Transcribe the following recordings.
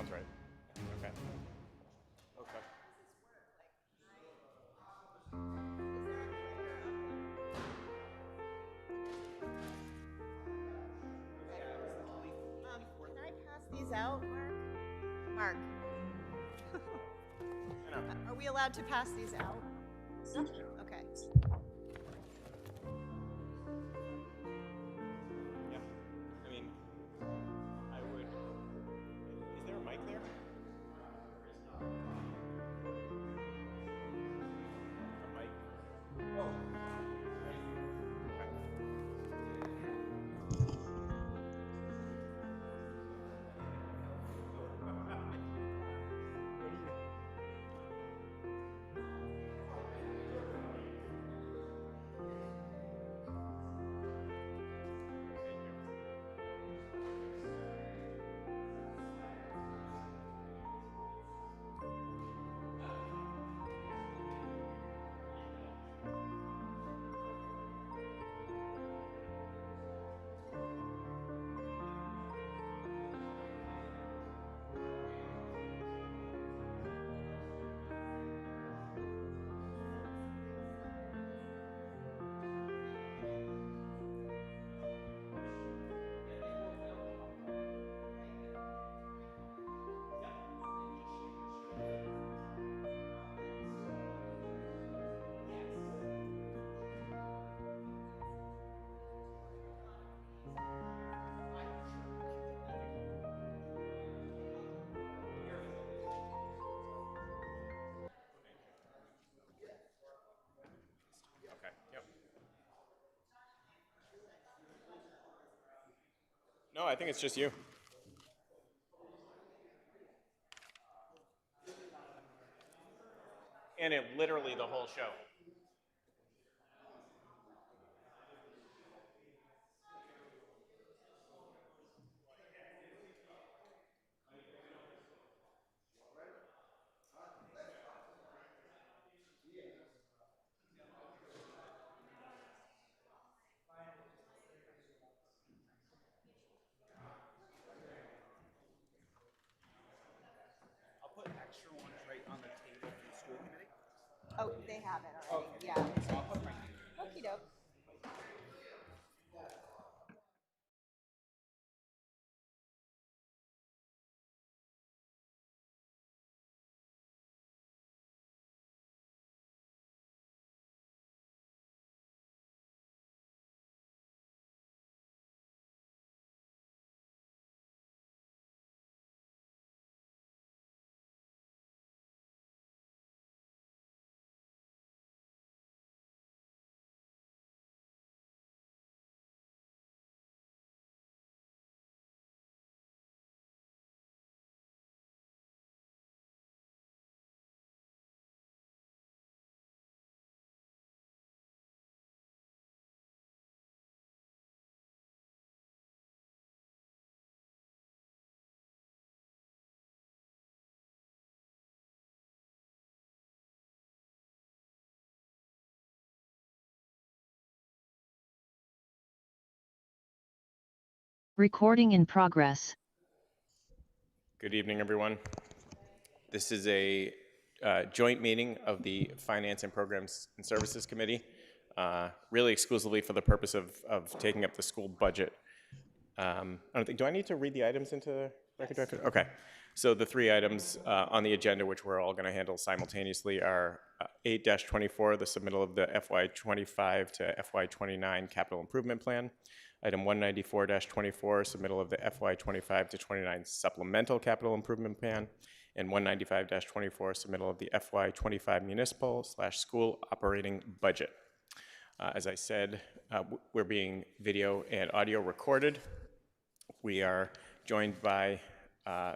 sounds right. Okay. Okay. Can I pass these out, Mark? Mark, I know. are we allowed to pass these out? Okay. Yeah. I mean, I would. Is there a mic there? A mic. Oh. Okay. Yep. No, I think it's just you. And it literally the whole show. I'll put extra ones right on the table for the school committee. Oh, they have it already. Okay. Yeah. So I'll put right here. Okie doke. Recording in progress. Good evening, everyone. This is a joint meeting of the Finance and Programs and Services Committee, really exclusively for the purpose of taking up the school budget. I don't think, do I need to read the items into the record director? Okay. So the three items on the agenda, which we're all going to handle simultaneously, are 8-24, the submittal of the FY25 to FY29 capital improvement plan. Item 194-24, submittal of the FY25 to 29 supplemental capital improvement plan. And 195-24, submittal of the FY25 municipal/school operating budget. As I said, we're being video and audio recorded. We are joined by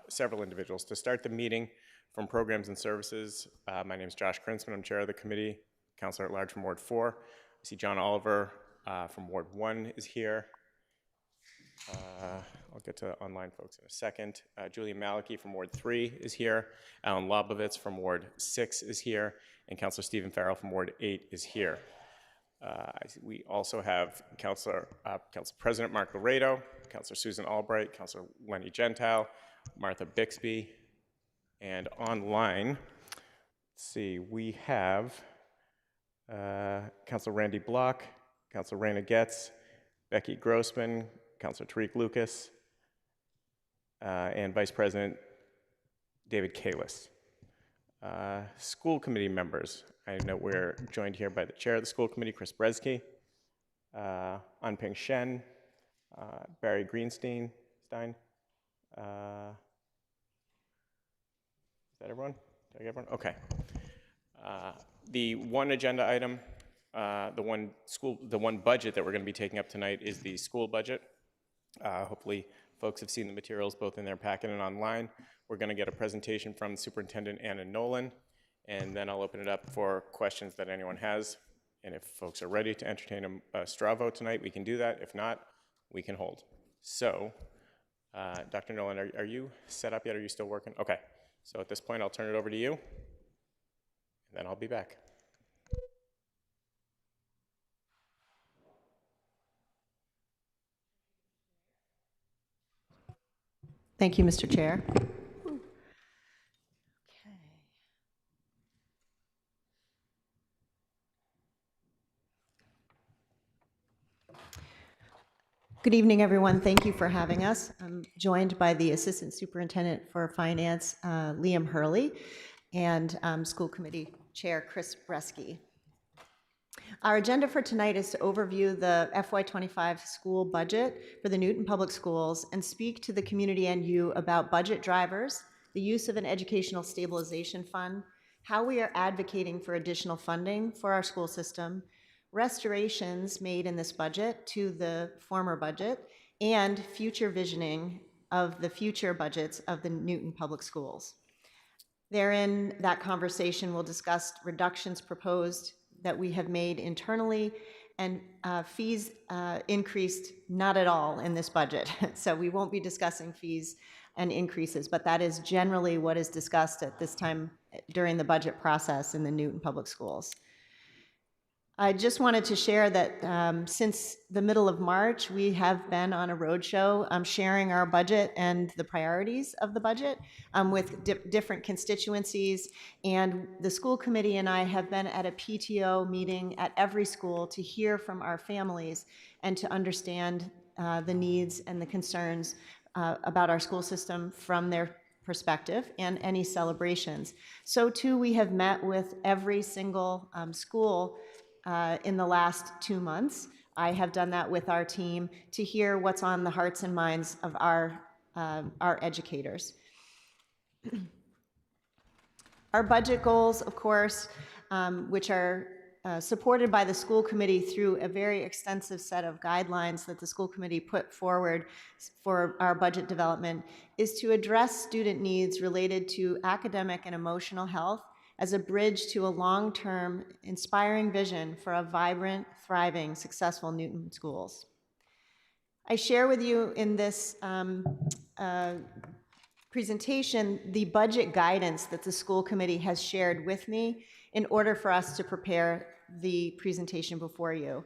several individuals. To start the meeting from Programs and Services, my name is Josh Krinsman. I'm chair of the committee, counselor at large from Ward 4. I see John Oliver from Ward 1 is here. I'll get to online folks in a second. Julian Maliki from Ward 3 is here. Alan Lobovitz from Ward 6 is here. And Councillor Stephen Farrell from Ward 8 is here. We also have Council President Mark Laredo, Councillor Susan Albright, Councillor Lenny Gentile, Martha Bixby. And online, let's see, we have Councilor Randy Block, Councilor Raina Getz, Becky Grossman, Councilor Tariq Lucas, and Vice President David Kalis. School committee members, I know we're joined here by the chair of the school committee, Chris Bresky, Anping Shen, Barry Greenstein. Is that everyone? Did I get everyone? Okay. The one agenda item, the one budget that we're going to be taking up tonight is the school budget. Hopefully, folks have seen the materials both in their packet and online. We're going to get a presentation from Superintendent Anna Nolan, and then I'll open it up for questions that anyone has. And if folks are ready to entertain a straw vote tonight, we can do that. If not, we can hold. So, Dr. Nolan, are you set up yet? Are you still working? Okay. So at this point, I'll turn it over to you, and then I'll be back. Thank you, Mr. Chair. Okay. Good evening, everyone. Thank you for having us. I'm joined by the Assistant Superintendent for Finance, Liam Hurley, and School Committee Chair Chris Bresky. Our agenda for tonight is to overview the FY25 school budget for the Newton Public Schools and speak to the community and you about budget drivers, the use of an educational stabilization fund, how we are advocating for additional funding for our school system, restorations made in this budget to the former budget, and future visioning of the future budgets of the Newton Public Schools. Therein, that conversation will discuss reductions proposed that we have made internally, and fees increased not at all in this budget. So we won't be discussing fees and increases, but that is generally what is discussed at this time during the budget process in the Newton Public Schools. I just wanted to share that since the middle of March, we have been on a roadshow sharing our budget and the priorities of the budget with different constituencies. And the school committee and I have been at a PTO meeting at every school to hear from our families and to understand the needs and the concerns about our school system from their perspective and any celebrations. So too, we have met with every single school in the last 2 months. I have done that with our team to hear what's on the hearts and minds of our educators. Our budget goals, of course, which are supported by the school committee through a very extensive set of guidelines that the school committee put forward for our budget development, is to address student needs related to academic and emotional health as a bridge to a long-term, inspiring vision for a vibrant, thriving, successful Newton schools. I share with you in this presentation the budget guidance that the school committee has shared with me in order for us to prepare the presentation before you.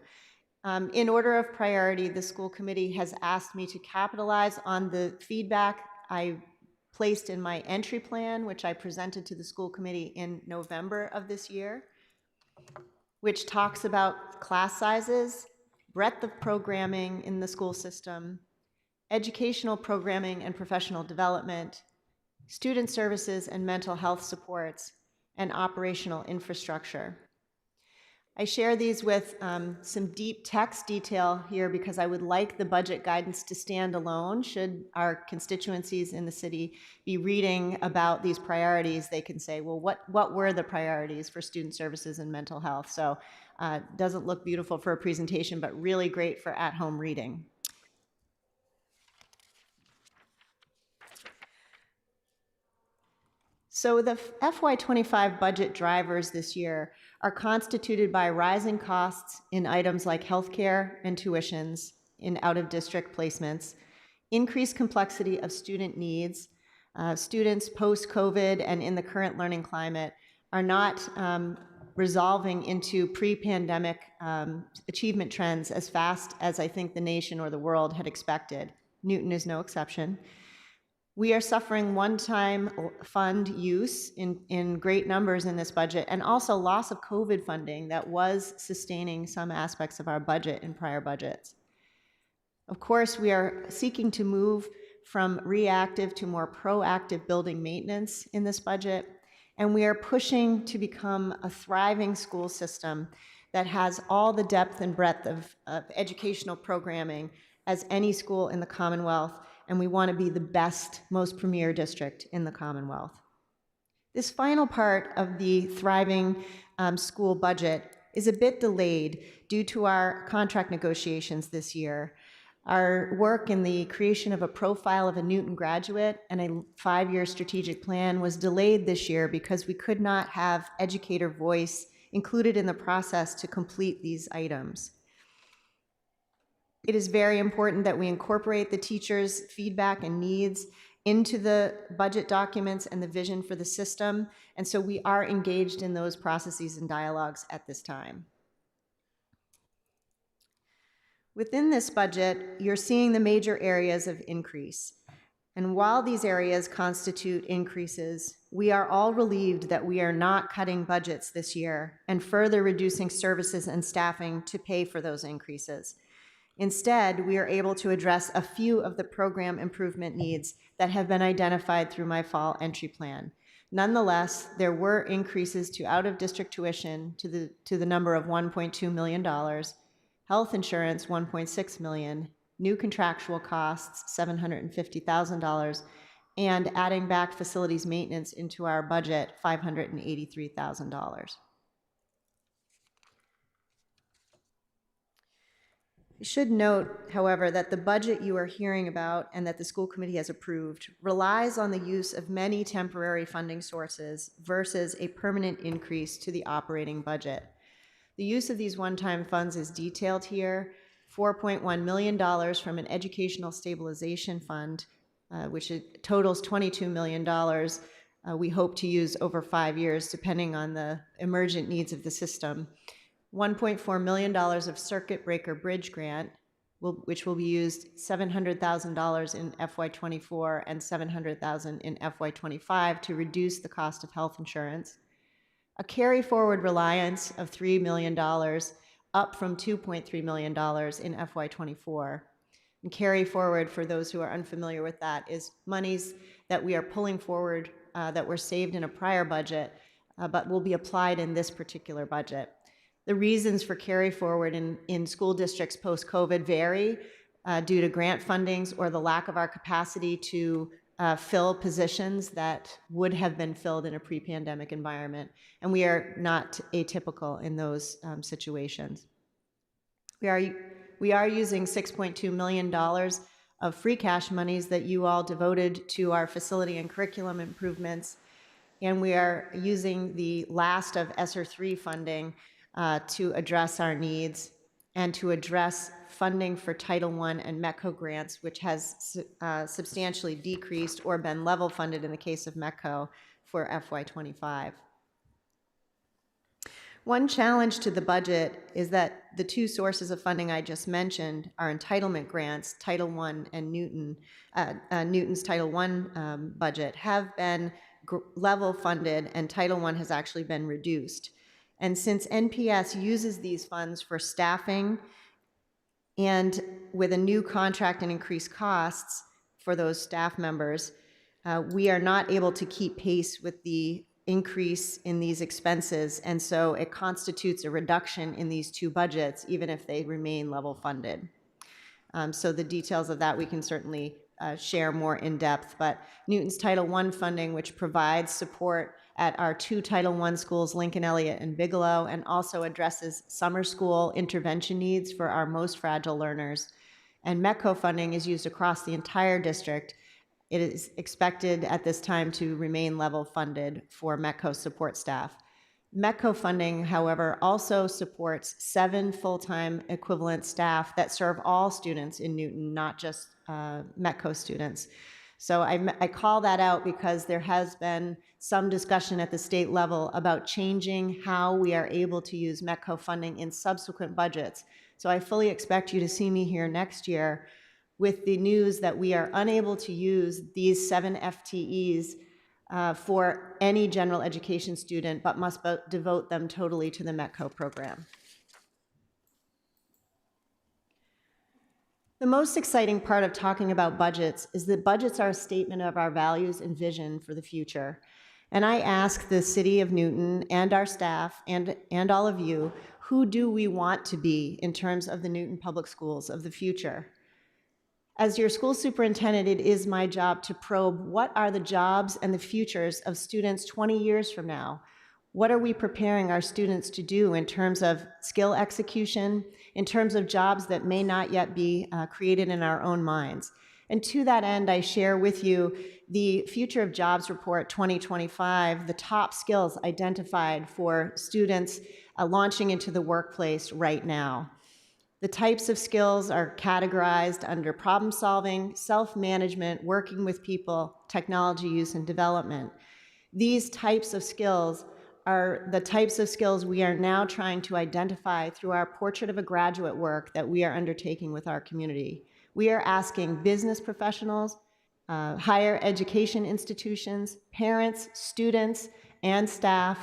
In order of priority, the school committee has asked me to capitalize on the feedback I placed in my entry plan, which I presented to the school committee in November of this year, which talks about class sizes, breadth of programming in the school system, educational programming and professional development, student services and mental health supports, and operational infrastructure. I share these with some deep text detail here because I would like the budget guidance to stand alone. Should our constituencies in the city be reading about these priorities, they can say, well, what were the priorities for student services and mental health? So it doesn't look beautiful for a presentation, but really great for at-home reading. So the FY25 budget drivers this year are constituted by rising costs in items like healthcare and tuitions in out-of-district placements, increased complexity of student needs. Students post-COVID and in the current learning climate are not resolving into pre-pandemic achievement trends as fast as I think the nation or the world had expected. Newton is no exception. We are suffering one-time fund use in great numbers in this budget, and also loss of COVID funding that was sustaining some aspects of our budget in prior budgets. Of course, we are seeking to move from reactive to more proactive building maintenance in this budget, and we are pushing to become a thriving school system that has all the depth and breadth of educational programming as any school in the Commonwealth, and we want to be the best, most premier district in the Commonwealth. This final part of the thriving school budget is a bit delayed due to our contract negotiations this year. Our work in the creation of a profile of a Newton graduate and a 5-year strategic plan was delayed this year because we could not have educator voice included in the process to complete these items. It is very important that we incorporate the teachers' feedback and needs into the budget documents and the vision for the system, and so we are engaged in those processes and dialogues at this time. Within this budget, you're seeing the major areas of increase. And while these areas constitute increases, we are all relieved that we are not cutting budgets this year and further reducing services and staffing to pay for those increases. Instead, we are able to address a few of the program improvement needs that have been identified through my fall entry plan. Nonetheless, there were increases to out-of-district tuition to the number of $1.2 million, health insurance $1.6 million, new contractual costs $750,000, and adding back facilities maintenance into our budget $583,000. You should note, however, that the budget you are hearing about and that the school committee has approved relies on the use of many temporary funding sources versus a permanent increase to the operating budget. The use of these one-time funds is detailed here. $4.1 million from an educational stabilization fund, which totals $22 million. We hope to use over 5 years, depending on the emergent needs of the system. $1.4 million of circuit breaker bridge grant, which will be used $700,000 in FY24 and $700,000 in FY25 to reduce the cost of health insurance. A carry forward reliance of $3 million, up from $2.3 million in FY24. And carry forward, for those who are unfamiliar with that, is monies that we are pulling forward that were saved in a prior budget, but will be applied in this particular budget. The reasons for carry forward in school districts post-COVID vary due to grant fundings or the lack of our capacity to fill positions that would have been filled in a pre-pandemic environment, and we are not atypical in those situations. We are using $6.2 million of free cash monies that you all devoted to our facility and curriculum improvements, and we are using the last of ESSER 3 funding to address our needs and to address funding for Title I and METCO grants, which has substantially decreased or been level funded in the case of METCO for FY25. One challenge to the budget is that the two sources of funding I just mentioned, our entitlement grants, Title I and Newton's Title I budget, have been level funded, and Title I has actually been reduced. And since NPS uses these funds for staffing, and with a new contract and increased costs for those staff members, we are not able to keep pace with the increase in these expenses, and so it constitutes a reduction in these two budgets, even if they remain level funded. So the details of that we can certainly share more in depth, but Newton's Title I funding, which provides support at our two Title I schools, Lincoln Elliott and Bigelow, and also addresses summer school intervention needs for our most fragile learners. And METCO funding is used across the entire district. It is expected at this time to remain level funded for METCO support staff. METCO funding, however, also supports 7 full-time equivalent staff that serve all students in Newton, not just METCO students. So I call that out because there has been some discussion at the state level about changing how we are able to use METCO funding in subsequent budgets. So I fully expect you to see me here next year with the news that we are unable to use these 7 FTEs for any general education student, but must devote them totally to the METCO program. The most exciting part of talking about budgets is that budgets are a statement of our values and vision for the future. And I ask the City of Newton and our staff and all of you, who do we want to be in terms of the Newton Public Schools of the future? As your school superintendent, it is my job to probe what are the jobs and the futures of students 20 years from now. What are we preparing our students to do in terms of skill execution, in terms of jobs that may not yet be created in our own minds? And to that end, I share with you the Future of Jobs Report 2025, the top skills identified for students launching into the workplace right now. The types of skills are categorized under problem solving, self-management, working with people, technology use and development. These types of skills are the types of skills we are now trying to identify through our Portrait of a Graduate work that we are undertaking with our community. We are asking business professionals, higher education institutions, parents, students, and staff,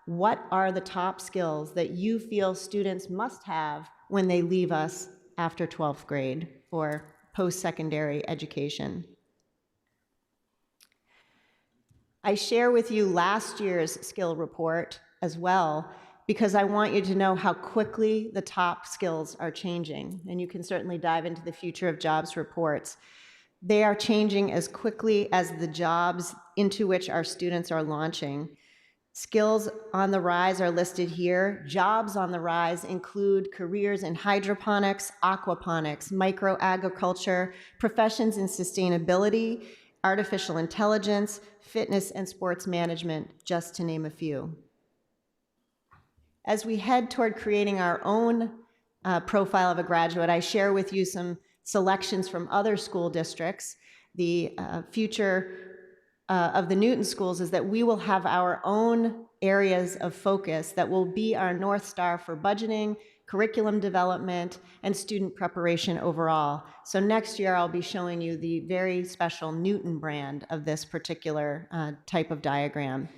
what are the top skills that you feel students must have when they leave us after 12th grade or post-secondary education? I share with you last year's skill report as well, because I want you to know how quickly the top skills are changing. And you can certainly dive into the Future of Jobs reports. They are changing as quickly as the jobs into which our students are launching. Skills on the rise are listed here. Jobs on the rise include careers in hydroponics, aquaponics, microagriculture, professions in sustainability, artificial intelligence, fitness and sports management, just to name a few. As we head toward creating our own profile of a graduate, I share with you some selections from other school districts. The future of the Newton schools is that we will have our own areas of focus that will be our North Star for budgeting, curriculum development, and student preparation overall. So next year, I'll be showing you the very special Newton brand of this particular type of diagram.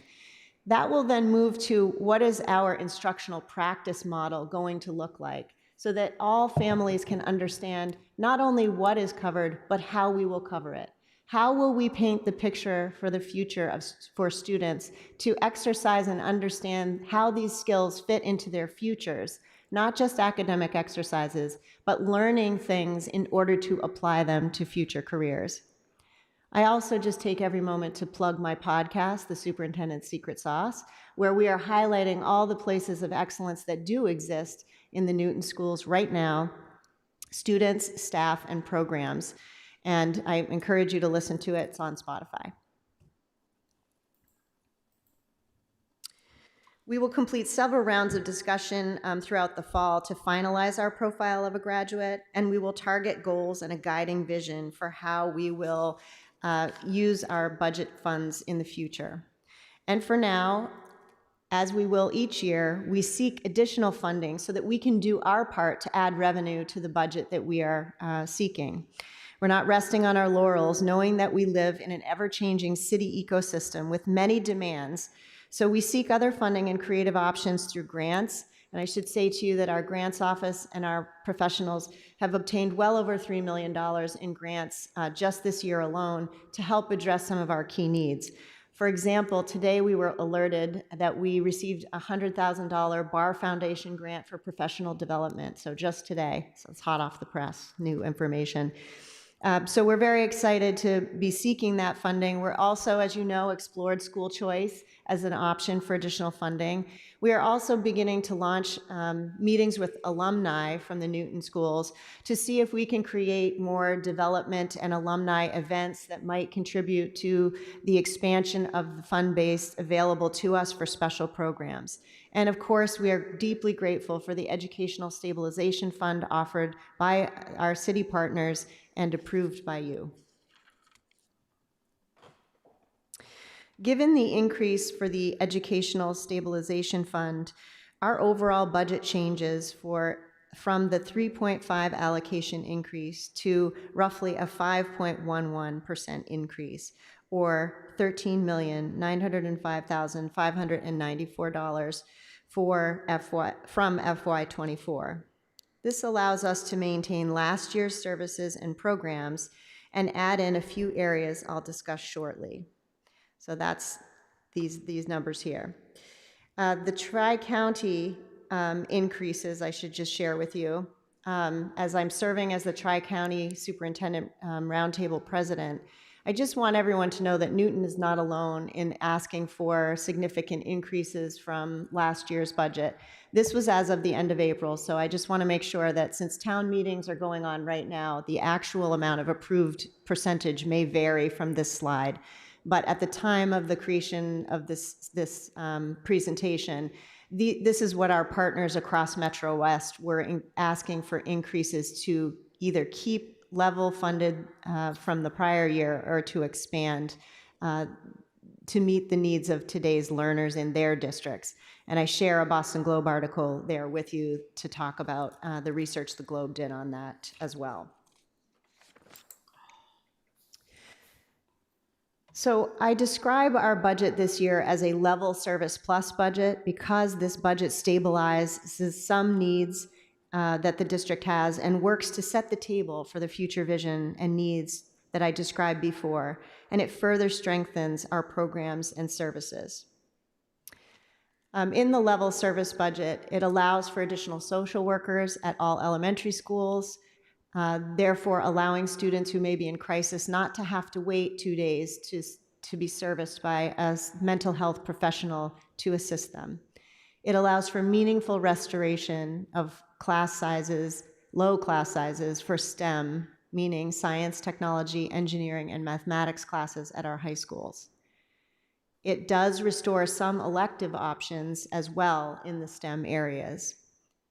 That will then move to what is our instructional practice model going to look like, so that all families can understand not only what is covered, but how we will cover it. How will we paint the picture for the future for students to exercise and understand how these skills fit into their futures, not just academic exercises, but learning things in order to apply them to future careers. I also just take every moment to plug my podcast, The Superintendent's Secret Sauce, where we are highlighting all the places of excellence that do exist in the Newton schools right now, students, staff, and programs. And I encourage you to listen to it. It's on Spotify. We will complete several rounds of discussion throughout the fall to finalize our profile of a graduate, and we will target goals and a guiding vision for how we will use our budget funds in the future. And for now, as we will each year, we seek additional funding so that we can do our part to add revenue to the budget that we are seeking. We're not resting on our laurels, knowing that we live in an ever-changing city ecosystem with many demands. So we seek other funding and creative options through grants. And I should say to you that our grants office and our professionals have obtained well over $3 million in grants just this year alone to help address some of our key needs. For example, today we were alerted that we received a $100,000 Barr Foundation grant for professional development. So just today, so it's hot off the press, new information. So we're very excited to be seeking that funding. We're also, as you know, explored school choice as an option for additional funding. We are also beginning to launch meetings with alumni from the Newton schools to see if we can create more development and alumni events that might contribute to the expansion of the fund base available to us for special programs. And of course, we are deeply grateful for the Educational Stabilization Fund offered by our city partners and approved by you. Given the increase for the Educational Stabilization Fund, our overall budget changes for from the 3.5 allocation increase to roughly a 5.11% increase, or $13,905,594 from FY24. This allows us to maintain last year's services and programs and add in a few areas I'll discuss shortly. So that's these numbers here. The Tri-County increases I should just share with you. As I'm serving as the Tri-County Superintendent Roundtable President, I just want everyone to know that Newton is not alone in asking for significant increases from last year's budget. This was as of the end of April, so I just want to make sure that since town meetings are going on right now, the actual amount of approved percentage may vary from this slide. But at the time of the creation of this presentation, this is what our partners across Metro West were asking for increases to either keep level funded from the prior year or to expand to meet the needs of today's learners in their districts. And I share a Boston Globe article there with you to talk about the research the Globe did on that as well. So I describe our budget this year as a level service plus budget because this budget stabilizes some needs that the district has and works to set the table for the future vision and needs that I described before, and it further strengthens our programs and services. In the level service budget, it allows for additional social workers at all elementary schools, therefore allowing students who may be in crisis not to have to wait 2 days to be serviced by a mental health professional to assist them. It allows for meaningful restoration of class sizes, low class sizes for STEM, meaning science, technology, engineering, and mathematics classes at our high schools. It does restore some elective options as well in the STEM areas.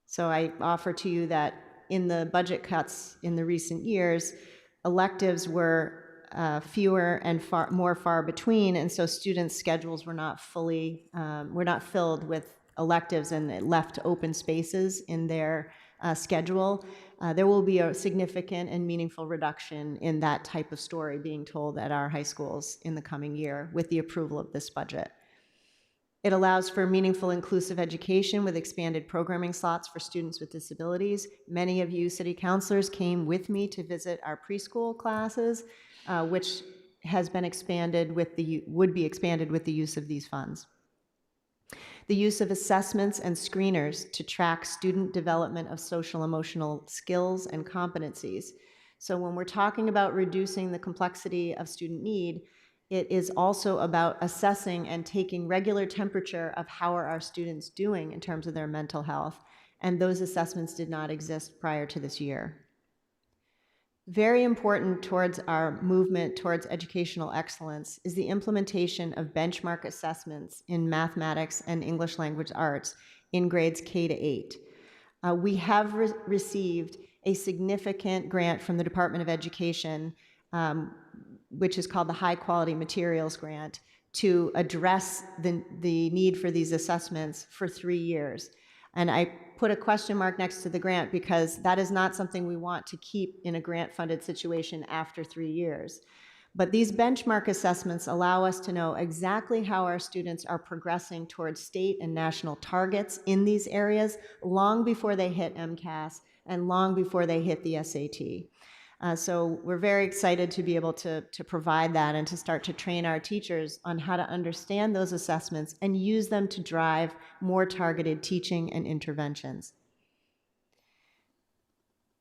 So I offer to you that in the budget cuts in the recent years, electives were fewer and more far between, and so students' schedules were not filled with electives, and it left open spaces in their schedule. There will be a significant and meaningful reduction in that type of story being told at our high schools in the coming year with the approval of this budget. It allows for meaningful inclusive education with expanded programming slots for students with disabilities. Many of you city councilors came with me to visit our preschool classes, which has been expanded would be expanded with the use of these funds. The use of assessments and screeners to track student development of social emotional skills and competencies. So when we're talking about reducing the complexity of student need, it is also about assessing and taking regular temperature of how are our students doing in terms of their mental health, and those assessments did not exist prior to this year. Very important towards our movement towards educational excellence is the implementation of benchmark assessments in mathematics and English language arts in grades K to 8. We have received a significant grant from the Department of Education, which is called the High Quality Materials Grant, to address the need for these assessments for 3 years. And I put a question mark next to the grant because that is not something we want to keep in a grant-funded situation after 3 years. But these benchmark assessments allow us to know exactly how our students are progressing towards state and national targets in these areas long before they hit MCAS and long before they hit the SAT. So we're very excited to be able to provide that and to start to train our teachers on how to understand those assessments and use them to drive more targeted teaching and interventions.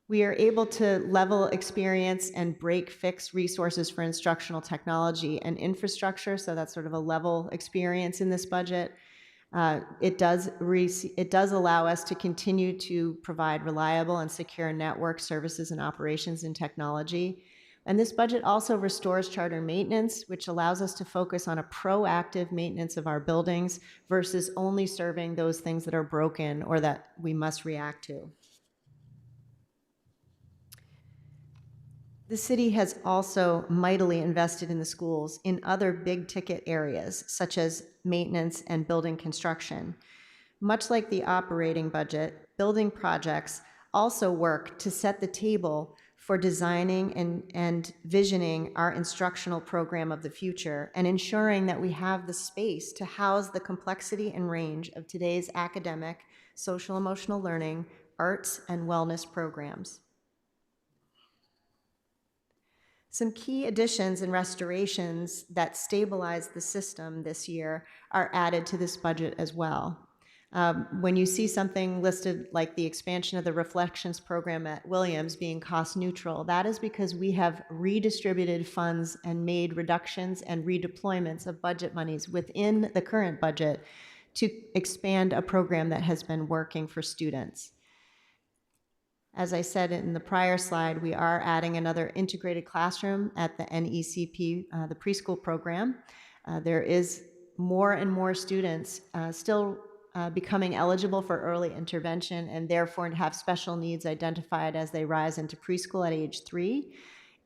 We are able to level experience and break-fix resources for instructional technology and infrastructure, so that's sort of a level experience in this budget. It does allow us to continue to provide reliable and secure network services and operations in technology. And this budget also restores charter maintenance, which allows us to focus on a proactive maintenance of our buildings versus only serving those things that are broken or that we must react to. The city has also mightily invested in the schools in other big ticket areas, such as maintenance and building construction. Much like the operating budget, building projects also work to set the table for designing and visioning our instructional program of the future and ensuring that we have the space to house the complexity and range of today's academic, social emotional learning, arts, and wellness programs. Some key additions and restorations that stabilize the system this year are added to this budget as well. When you see something listed like the expansion of the Reflections program at Williams being cost neutral, that is because we have redistributed funds and made reductions and redeployments of budget monies within the current budget to expand a program that has been working for students. As I said in the prior slide, we are adding another integrated classroom at the NECP, the preschool program. There is more and more students still becoming eligible for early intervention and therefore have special needs identified as they rise into preschool at age 3.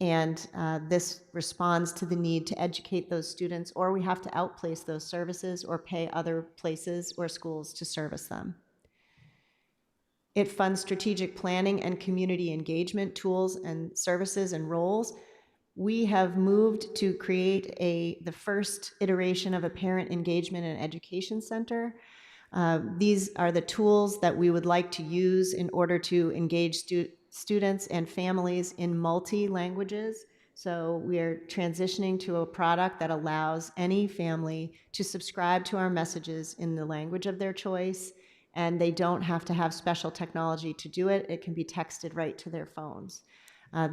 And this responds to the need to educate those students, or we have to outplace those services or pay other places or schools to service them. It funds strategic planning and community engagement tools and services and roles. We have moved to create the first iteration of a parent engagement and education center. These are the tools that we would like to use in order to engage students and families in multi-languages. So we are transitioning to a product that allows any family to subscribe to our messages in the language of their choice, and they don't have to have special technology to do it. It can be texted right to their phones.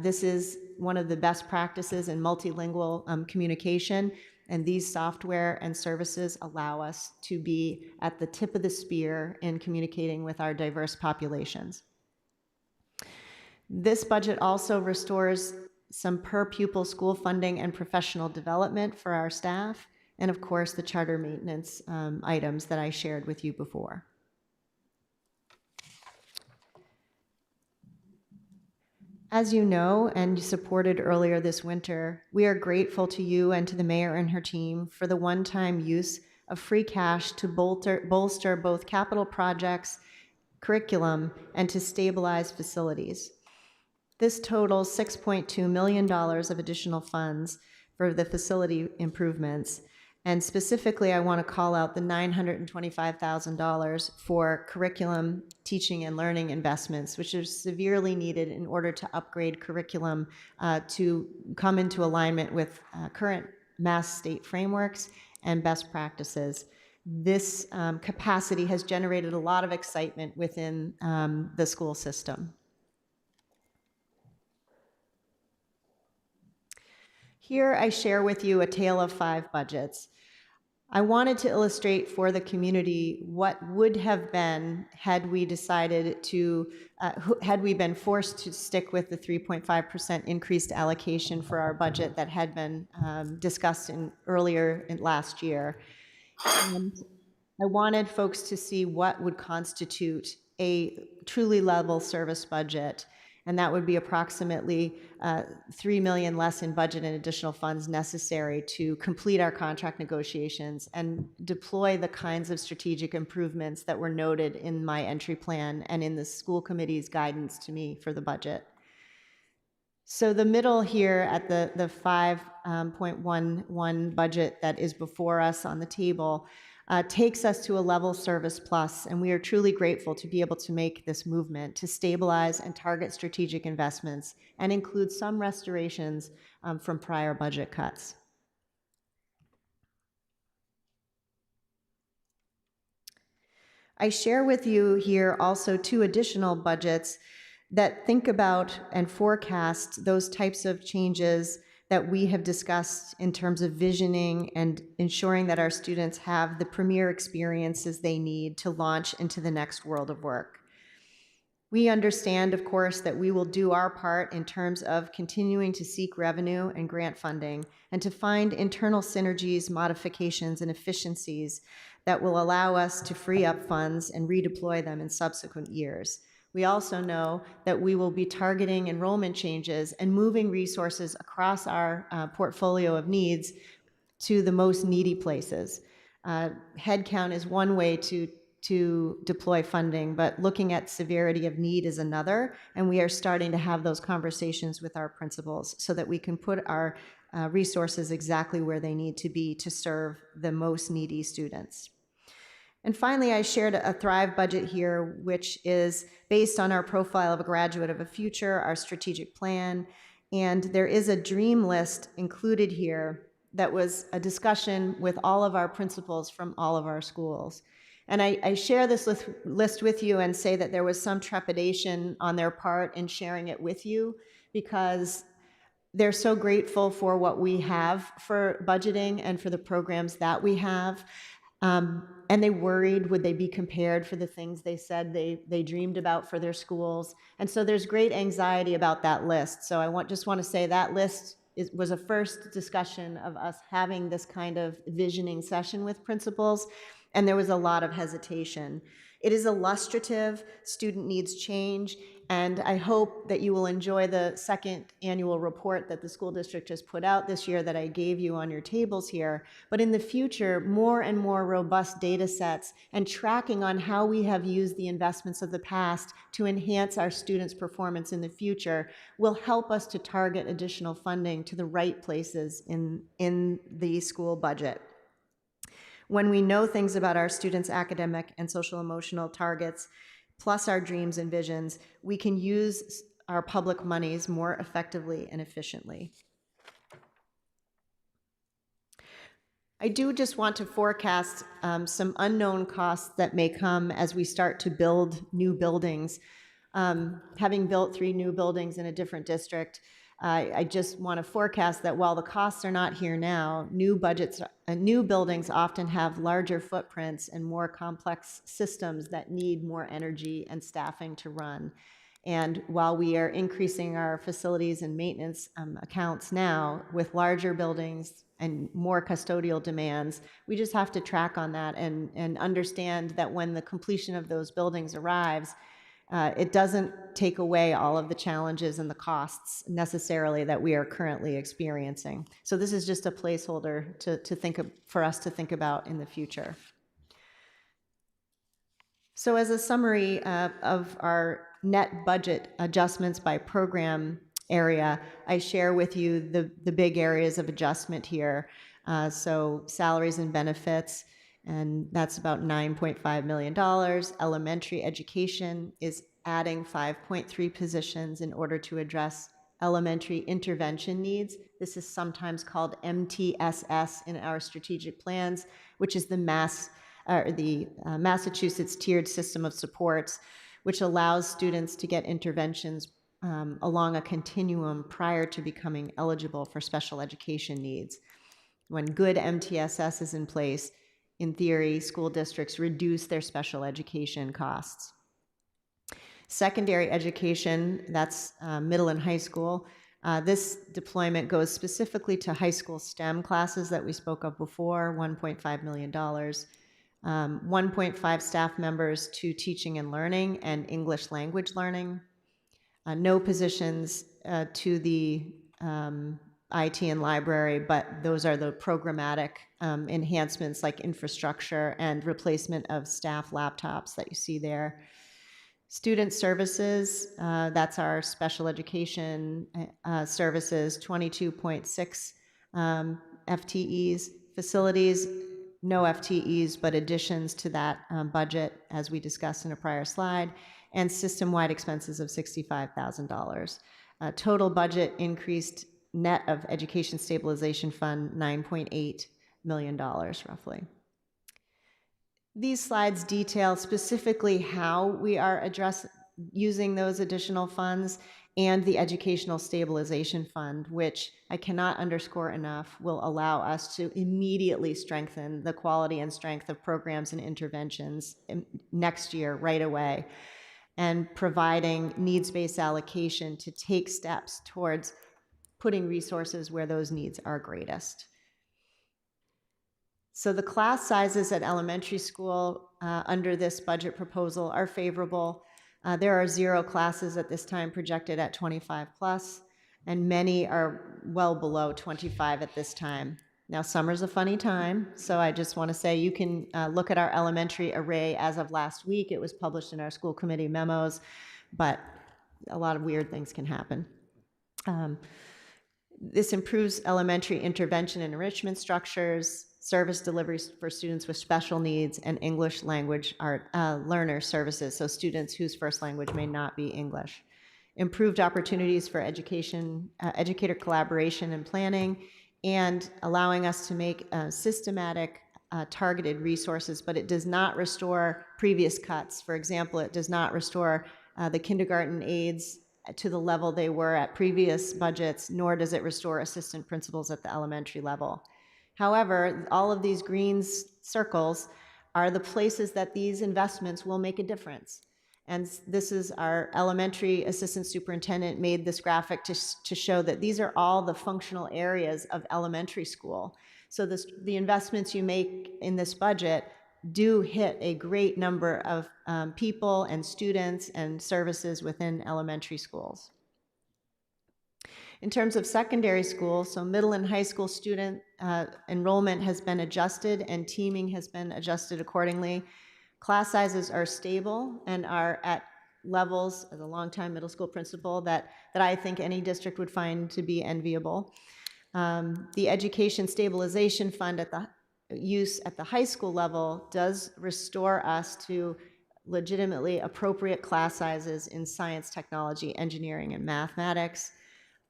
This is one of the best practices in multilingual communication, and these software and services allow us to be at the tip of the spear in communicating with our diverse populations. This budget also restores some per pupil school funding and professional development for our staff, and of course the charter maintenance items that I shared with you before. As you know, and you supported earlier this winter, we are grateful to you and to the mayor and her team for the one-time use of free cash to bolster both capital projects, curriculum, and to stabilize facilities. This totals $6.2 million of additional funds for the facility improvements. And specifically, I want to call out the $925,000 for curriculum, teaching, and learning investments, which are severely needed in order to upgrade curriculum to come into alignment with current Mass state frameworks and best practices. This capacity has generated a lot of excitement within the school system. Here I share with you a tale of 5 budgets. I wanted to illustrate for the community what would have been had we decided to, had we been forced to stick with the 3.5% increased allocation for our budget that had been discussed earlier last year. And I wanted folks to see what would constitute a truly level service budget, and that would be approximately $3 million less in budget and additional funds necessary to complete our contract negotiations and deploy the kinds of strategic improvements that were noted in my entry plan and in the school committee's guidance to me for the budget. So the middle here at the 5.11 budget that is before us on the table takes us to a level service plus, and we are truly grateful to be able to make this movement to stabilize and target strategic investments and include some restorations from prior budget cuts. I share with you here also 2 additional budgets that think about and forecast those types of changes that we have discussed in terms of visioning and ensuring that our students have the premier experiences they need to launch into the next world of work. We understand, of course, that we will do our part in terms of continuing to seek revenue and grant funding and to find internal synergies, modifications, and efficiencies that will allow us to free up funds and redeploy them in subsequent years. We also know that we will be targeting enrollment changes and moving resources across our portfolio of needs to the most needy places. Headcount is one way to to deploy funding, but looking at severity of need is another, and we are starting to have those conversations with our principals so that we can put our resources exactly where they need to be to serve the most needy students. And finally, I shared a Thrive budget here, which is based on our profile of a graduate of a future, our strategic plan, and there is a dream list included here that was a discussion with all of our principals from all of our schools. And I share this list with you and say that there was some trepidation on their part in sharing it with you because they're so grateful for what we have for budgeting and for the programs that we have. And they worried, would they be compared for the things they said they dreamed about for their schools? And so there's great anxiety about that list. So I just want to say that list was a first discussion of us having this kind of visioning session with principals, and there was a lot of hesitation. It is illustrative, student needs change, and I hope that you will enjoy the second annual report that the school district has put out this year that I gave you on your tables here. But in the future, more and more robust data sets and tracking on how we have used the investments of the past to enhance our students' performance in the future will help us to target additional funding to the right places in the school budget. When we know things about our students' academic and social emotional targets, plus our dreams and visions, we can use our public monies more effectively and efficiently. I do just want to forecast some unknown costs that may come as we start to build new buildings. Having built 3 new buildings in a different district, I just want to forecast that while the costs are not here now, new buildings often have larger footprints and more complex systems that need more energy and staffing to run. And while we are increasing our facilities and maintenance accounts now with larger buildings and more custodial demands, we just have to track on that and understand that when the completion of those buildings arrives, it doesn't take away all of the challenges and the costs necessarily that we are currently experiencing. So this is just a placeholder for us to think about in the future. So as a summary of our net budget adjustments by program area, I share with you the big areas of adjustment here. So salaries and benefits, and that's about $9.5 million. Elementary education is adding 5.3 positions in order to address elementary intervention needs. This is sometimes called MTSS in our strategic plans, which is the Massachusetts Tiered System of Supports, which allows students to get interventions along a continuum prior to becoming eligible for special education needs. When good MTSS is in place, in theory, school districts reduce their special education costs. Secondary education, that's middle and high school. This deployment goes specifically to high school STEM classes that we spoke of before, $1.5 million. 1.5 staff members to teaching and learning and English language learning. No positions to the IT and library, but those are the programmatic enhancements like infrastructure and replacement of staff laptops that you see there. Student services, that's our special education services, 22.6 FTEs. Facilities, no FTEs, but additions to that budget, as we discussed in a prior slide, and system-wide expenses of $65,000. Total budget increased net of Education Stabilization Fund, $9.8 million, roughly. These slides detail specifically how we are using those additional funds and the Educational Stabilization Fund, which I cannot underscore enough will allow us to immediately strengthen the quality and strength of programs and interventions next year right away, and providing needs-based allocation to take steps towards putting resources where those needs are greatest. So the class sizes at elementary school under this budget proposal are favorable. There are 0 classes at this time projected at 25 plus, and many are well below 25 at this time. Now, summer's a funny time, so I just want to say you can look at our elementary array as of last week. It was published in our school committee memos, but a lot of weird things can happen. This improves elementary intervention and enrichment structures, service deliveries for students with special needs, and English language learner services, so students whose first language may not be English. Improved opportunities for educator collaboration and planning, and allowing us to make systematic, targeted resources, but it does not restore previous cuts. For example, it does not restore the kindergarten aides to the level they were at previous budgets, nor does it restore assistant principals at the elementary level. However, all of these green circles are the places that these investments will make a difference. And this is our elementary assistant superintendent made this graphic to show that these are all the functional areas of elementary school. So the investments you make in this budget do hit a great number of people and students and services within elementary schools. In terms of secondary school, so middle and high school student enrollment has been adjusted and teaming has been adjusted accordingly. Class sizes are stable and are at levels, as a longtime middle school principal, that I think any district would find to be enviable. The Education Stabilization Fund at the use at the high school level does restore us to legitimately appropriate class sizes in science, technology, engineering, and mathematics.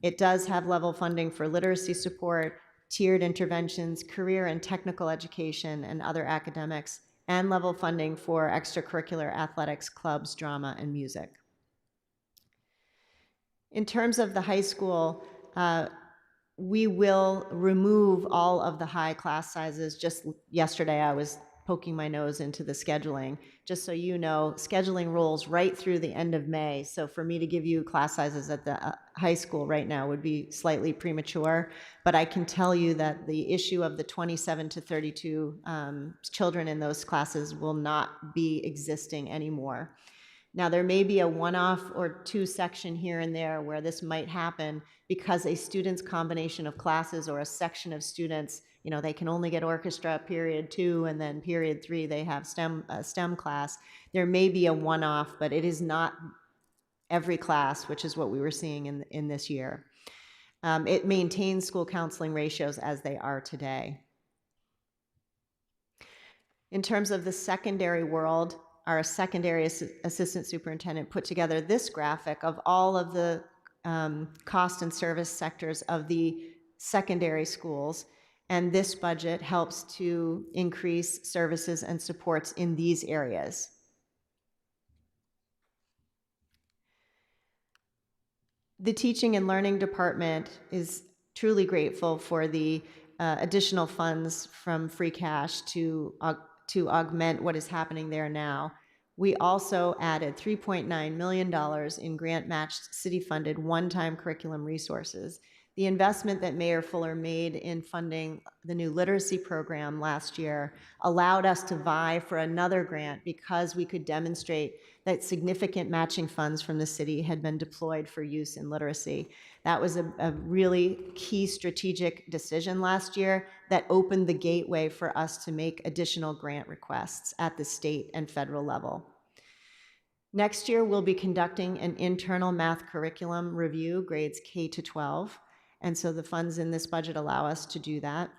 It does have level funding for literacy support, tiered interventions, career and technical education, and other academics, and level funding for extracurricular athletics, clubs, drama, and music. In terms of the high school, we will remove all of the high class sizes. Just yesterday, I was poking my nose into the scheduling. Just so you know, scheduling rolls right through the end of May. So for me to give you class sizes at the high school right now would be slightly premature. But I can tell you that the issue of the 27 to 32 children in those classes will not be existing anymore. Now, there may be a one-off or two section here and there where this might happen because a student's combination of classes or a section of students, you know, they can only get orchestra period 2 and then period 3 they have STEM class. There may be a one-off, but it is not every class, which is what we were seeing in this year. It maintains school counseling ratios as they are today. In terms of the secondary world, our secondary assistant superintendent put together this graphic of all of the cost and service sectors of the secondary schools, and this budget helps to increase services and supports in these areas. The Teaching and Learning Department is truly grateful for the additional funds from free cash to augment what is happening there now. We also added $3.9 million in grant-matched, city-funded, one-time curriculum resources. The investment that Mayor Fuller made in funding the new literacy program last year allowed us to vie for another grant because we could demonstrate that significant matching funds from the city had been deployed for use in literacy. That was a really key strategic decision last year that opened the gateway for us to make additional grant requests at the state and federal level. Next year, we'll be conducting an internal math curriculum review, grades K to 12, and so the funds in this budget allow us to do that.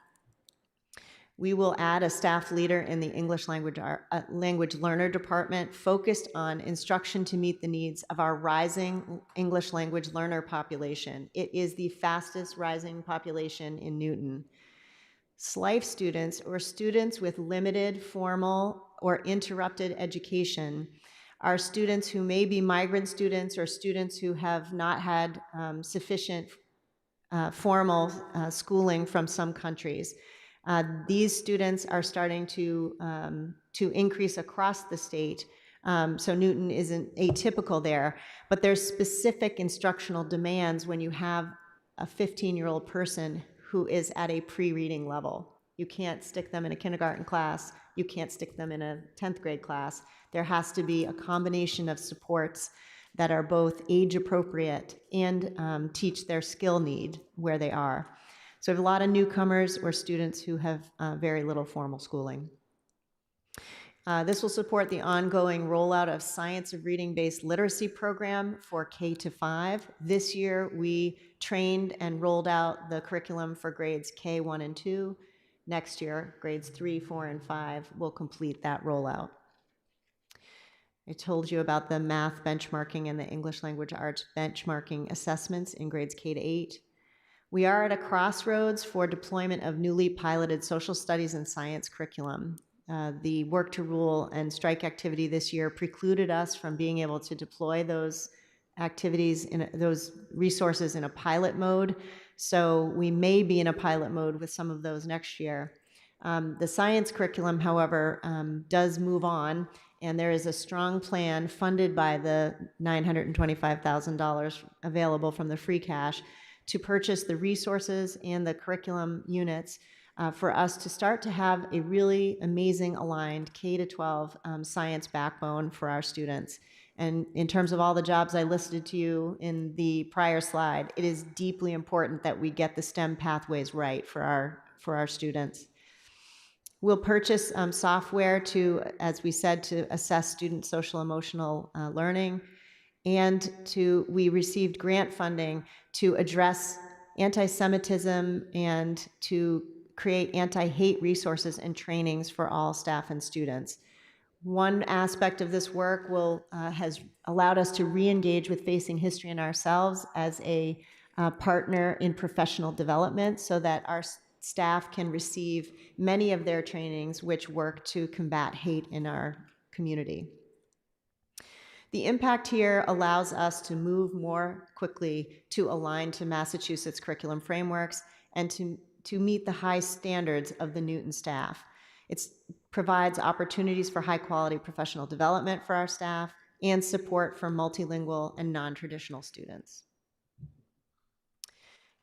We will add a staff leader in the English language learner department focused on instruction to meet the needs of our rising English language learner population. It is the fastest rising population in Newton. SLIFE students, or students with limited formal or interrupted education, are students who may be migrant students or students who have not had sufficient formal schooling from some countries. These students are starting to increase across the state, so Newton isn't atypical there, but there's specific instructional demands when you have a 15-year-old person who is at a pre-reading level. You can't stick them in a kindergarten class, you can't stick them in a 10th grade class. There has to be a combination of supports that are both age appropriate and teach their skill need where they are. So we have a lot of newcomers or students who have very little formal schooling. This will support the ongoing rollout of Science of Reading-based literacy program for K to 5. This year, we trained and rolled out the curriculum for grades K 1 and 2. Next year, grades 3, 4, and 5 will complete that rollout. I told you about the math benchmarking and the English language arts benchmarking assessments in grades K to 8. We are at a crossroads for deployment of newly piloted social studies and science curriculum. The work to rule and strike activity this year precluded us from being able to deploy those activities, those resources in a pilot mode. So we may be in a pilot mode with some of those next year. The science curriculum, however, does move on, and there is a strong plan funded by the $925,000 available from the free cash to purchase the resources and the curriculum units for us to start to have a really amazing aligned K-12 science backbone for our students. And in terms of all the jobs I listed to you in the prior slide, it is deeply important that we get the STEM pathways right for our students. We'll purchase software to, as we said, to assess student social emotional learning, and we received grant funding to address anti-Semitism and to create anti-hate resources and trainings for all staff and students. One aspect of this work has allowed us to re-engage with Facing History and ourselves as a partner in professional development so that our staff can receive many of their trainings which work to combat hate in our community. The impact here allows us to move more quickly to align to Massachusetts curriculum frameworks and to meet the high standards of the Newton staff. It provides opportunities for high-quality professional development for our staff and support for multilingual and non-traditional students.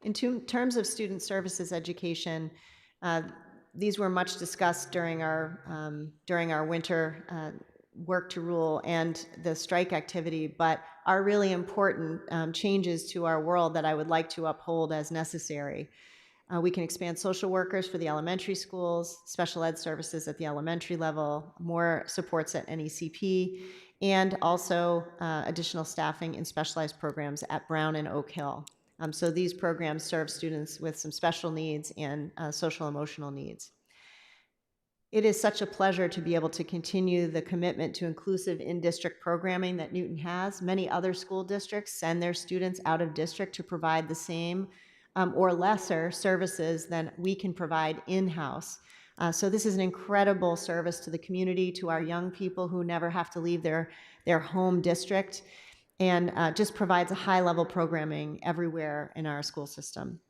In terms of student services education, these were much discussed during our winter work to rule and the strike activity, but are really important changes to our world that I would like to uphold as necessary. We can expand social workers for the elementary schools, special ed services at the elementary level, more supports at NECP, and also additional staffing in specialized programs at Brown and Oak Hill. So these programs serve students with some special needs and social emotional needs. It is such a pleasure to be able to continue the commitment to inclusive in-district programming that Newton has. Many other school districts send their students out of district to provide the same or lesser services than we can provide in-house. So this is an incredible service to the community, to our young people who never have to leave their home district, and just provides a high-level programming everywhere in our school system.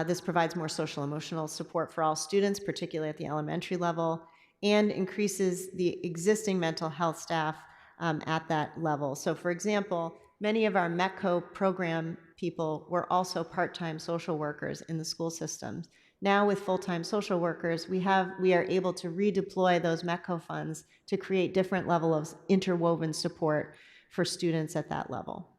This provides more social emotional support for all students, particularly at the elementary level, and increases the existing mental health staff at that level. So for example, many of our METCO program people were also part-time social workers in the school systems. Now with full-time social workers, we are able to redeploy those METCO funds to create different level of interwoven support for students at that level.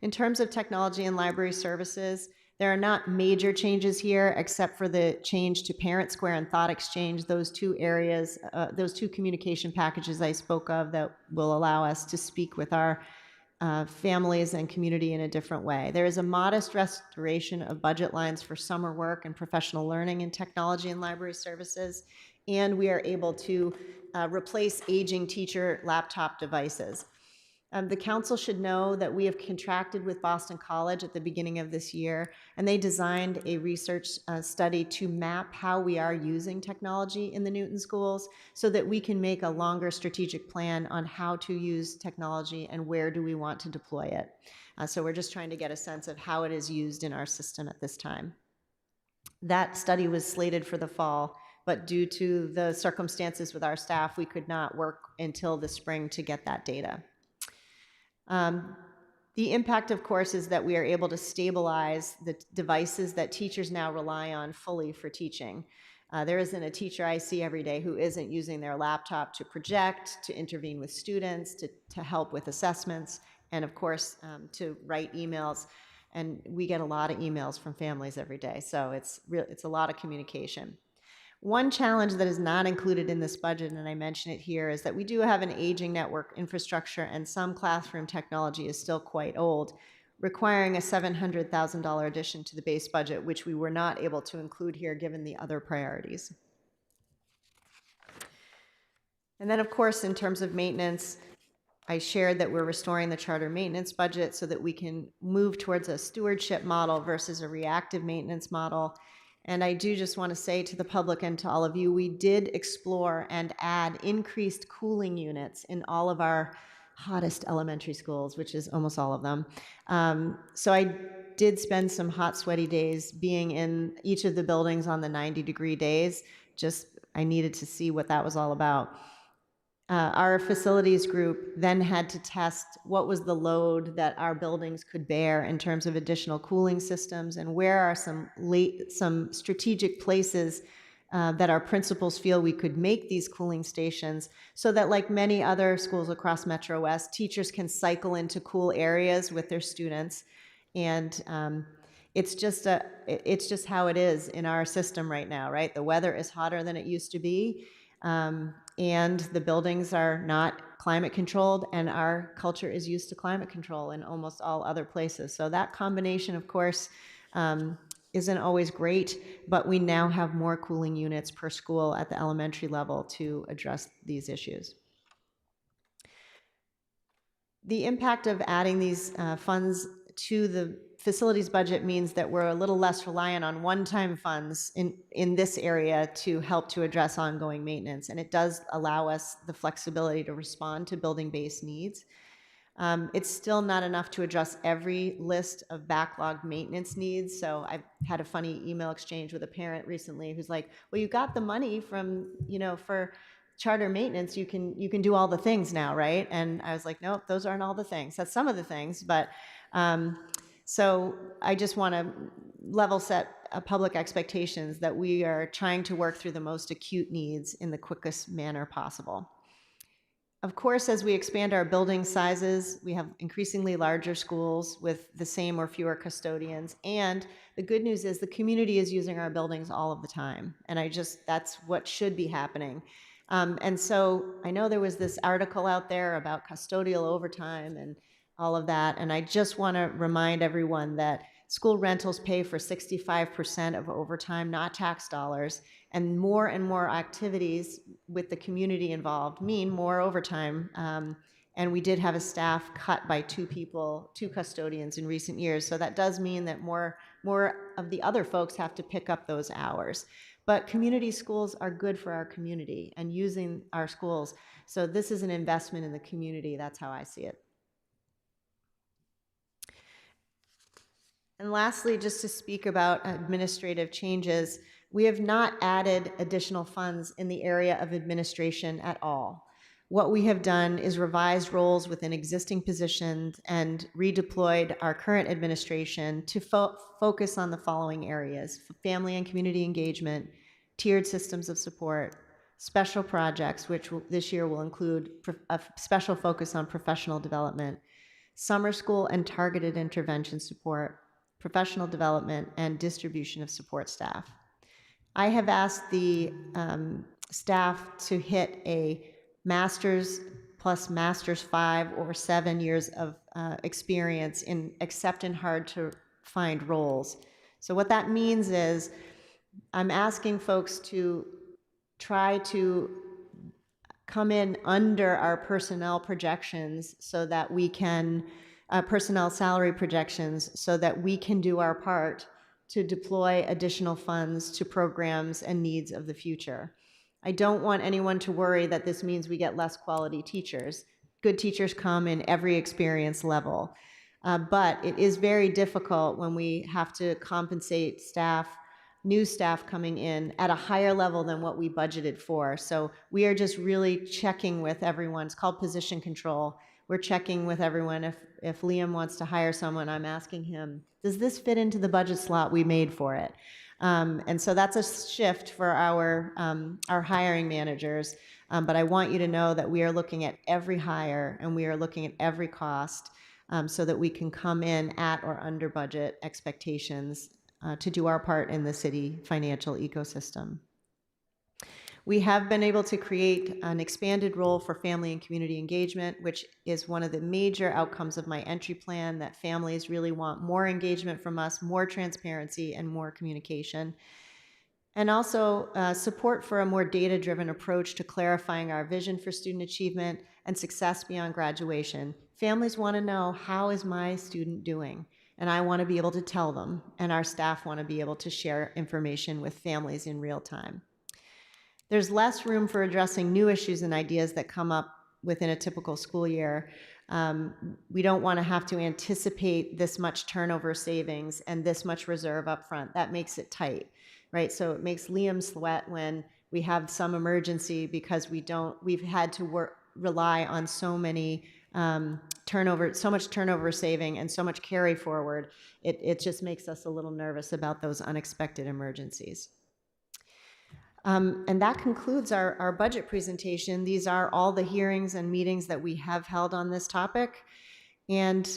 In terms of technology and library services, there are not major changes here except for the change to Parent Square and Thought Exchange, those two areas, those two communication packages I spoke of that will allow us to speak with our families and community in a different way. There is a modest restoration of budget lines for summer work and professional learning in technology and library services, and we are able to replace aging teacher laptop devices. The council should know that we have contracted with Boston College at the beginning of this year, and they designed a research study to map how we are using technology in the Newton schools so that we can make a longer strategic plan on how to use technology and where do we want to deploy it. So we're just trying to get a sense of how it is used in our system at this time. That study was slated for the fall, but due to the circumstances with our staff, we could not work until the spring to get that data. The impact, of course, is that we are able to stabilize the devices that teachers now rely on fully for teaching. There isn't a teacher I see every day who isn't using their laptop to project, to intervene with students, to help with assessments, and of course, to write emails. And we get a lot of emails from families every day, so it's a lot of communication. One challenge that is not included in this budget, and I mention it here, is that we do have an aging network infrastructure, and some classroom technology is still quite old, requiring a $700,000 addition to the base budget, which we were not able to include here given the other priorities. And then, of course, in terms of maintenance, I shared that we're restoring the charter maintenance budget so that we can move towards a stewardship model versus a reactive maintenance model. And I do just want to say to the public and to all of you, we did explore and add increased cooling units in all of our hottest elementary schools, which is almost all of them. So I did spend some hot, sweaty days being in each of the buildings on the 90-degree days. Just, I needed to see what that was all about. Our facilities group then had to test what was the load that our buildings could bear in terms of additional cooling systems, and where are some strategic places that our principals feel we could make these cooling stations, so that, like many other schools across Metro West, teachers can cycle into cool areas with their students. And it's just how it is in our system right now, right? The weather is hotter than it used to be. And the buildings are not climate controlled, and our culture is used to climate control in almost all other places. So that combination, of course, isn't always great, but we now have more cooling units per school at the elementary level to address these issues. The impact of adding these funds to the facilities budget means that we're a little less reliant on one-time funds in this area to help to address ongoing maintenance. And it does allow us the flexibility to respond to building-based needs. It's still not enough to address every list of backlogged maintenance needs. So I've had a funny email exchange with a parent recently who's like, well, you got the money from, for charter maintenance, you can do all the things now, right? And I was like, nope, those aren't all the things. That's some of the things, but so I just want to level set public expectations that we are trying to work through the most acute needs in the quickest manner possible. Of course, as we expand our building sizes, we have increasingly larger schools with the same or fewer custodians. And the good news is the community is using our buildings all of the time. And that's what should be happening. And so I know there was this article out there about custodial overtime and all of that. And I just want to remind everyone that school rentals pay for 65% of overtime, not tax dollars. And more activities with the community involved mean more overtime. And we did have a staff cut by 2 custodians in recent years. So that does mean that more of the other folks have to pick up those hours. But community schools are good for our community and using our schools. So this is an investment in the community. That's how I see it. And lastly, just to speak about administrative changes, we have not added additional funds in the area of administration at all. What we have done is revised roles within existing positions and redeployed our current administration to focus on the following areas: family and community engagement, tiered systems of support, special projects, which this year will include a special focus on professional development, summer school and targeted intervention support, professional development, and distribution of support staff. I have asked the staff to hit a master's plus master's 5 or 7 years of experience except in hard to find roles. So what that means is I'm asking folks to try to come in under our personnel projections so that we can personnel salary projections so that we can do our part to deploy additional funds to programs and needs of the future. I don't want anyone to worry that this means we get less quality teachers. Good teachers come in every experience level. But it is very difficult when we have to compensate new staff coming in at a higher level than what we budgeted for. So we are just really checking with everyone. It's called position control. We're checking with everyone. If Liam wants to hire someone, I'm asking him, does this fit into the budget slot we made for it? And so that's a shift for our hiring managers. But I want you to know that we are looking at every hire and we are looking at every cost. so that we can come in at or under budget expectations to do our part in the city financial ecosystem. We have been able to create an expanded role for family and community engagement, which is one of the major outcomes of my entry plan, that families really want more engagement from us, more transparency, and more communication. And also support for a more data-driven approach to clarifying our vision for student achievement and success beyond graduation. Families want to know, how is my student doing? And I want to be able to tell them, and our staff want to be able to share information with families in real time. There's less room for addressing new issues and ideas that come up within a typical school year. We don't want to have to anticipate this much turnover savings and this much reserve up front. That makes it tight, right? So it makes Liam sweat when we have some emergency because we've had to rely on so many so much turnover saving and so much carry forward. It just makes us a little nervous about those unexpected emergencies. And that concludes our budget presentation. These are all the hearings and meetings that we have held on this topic. And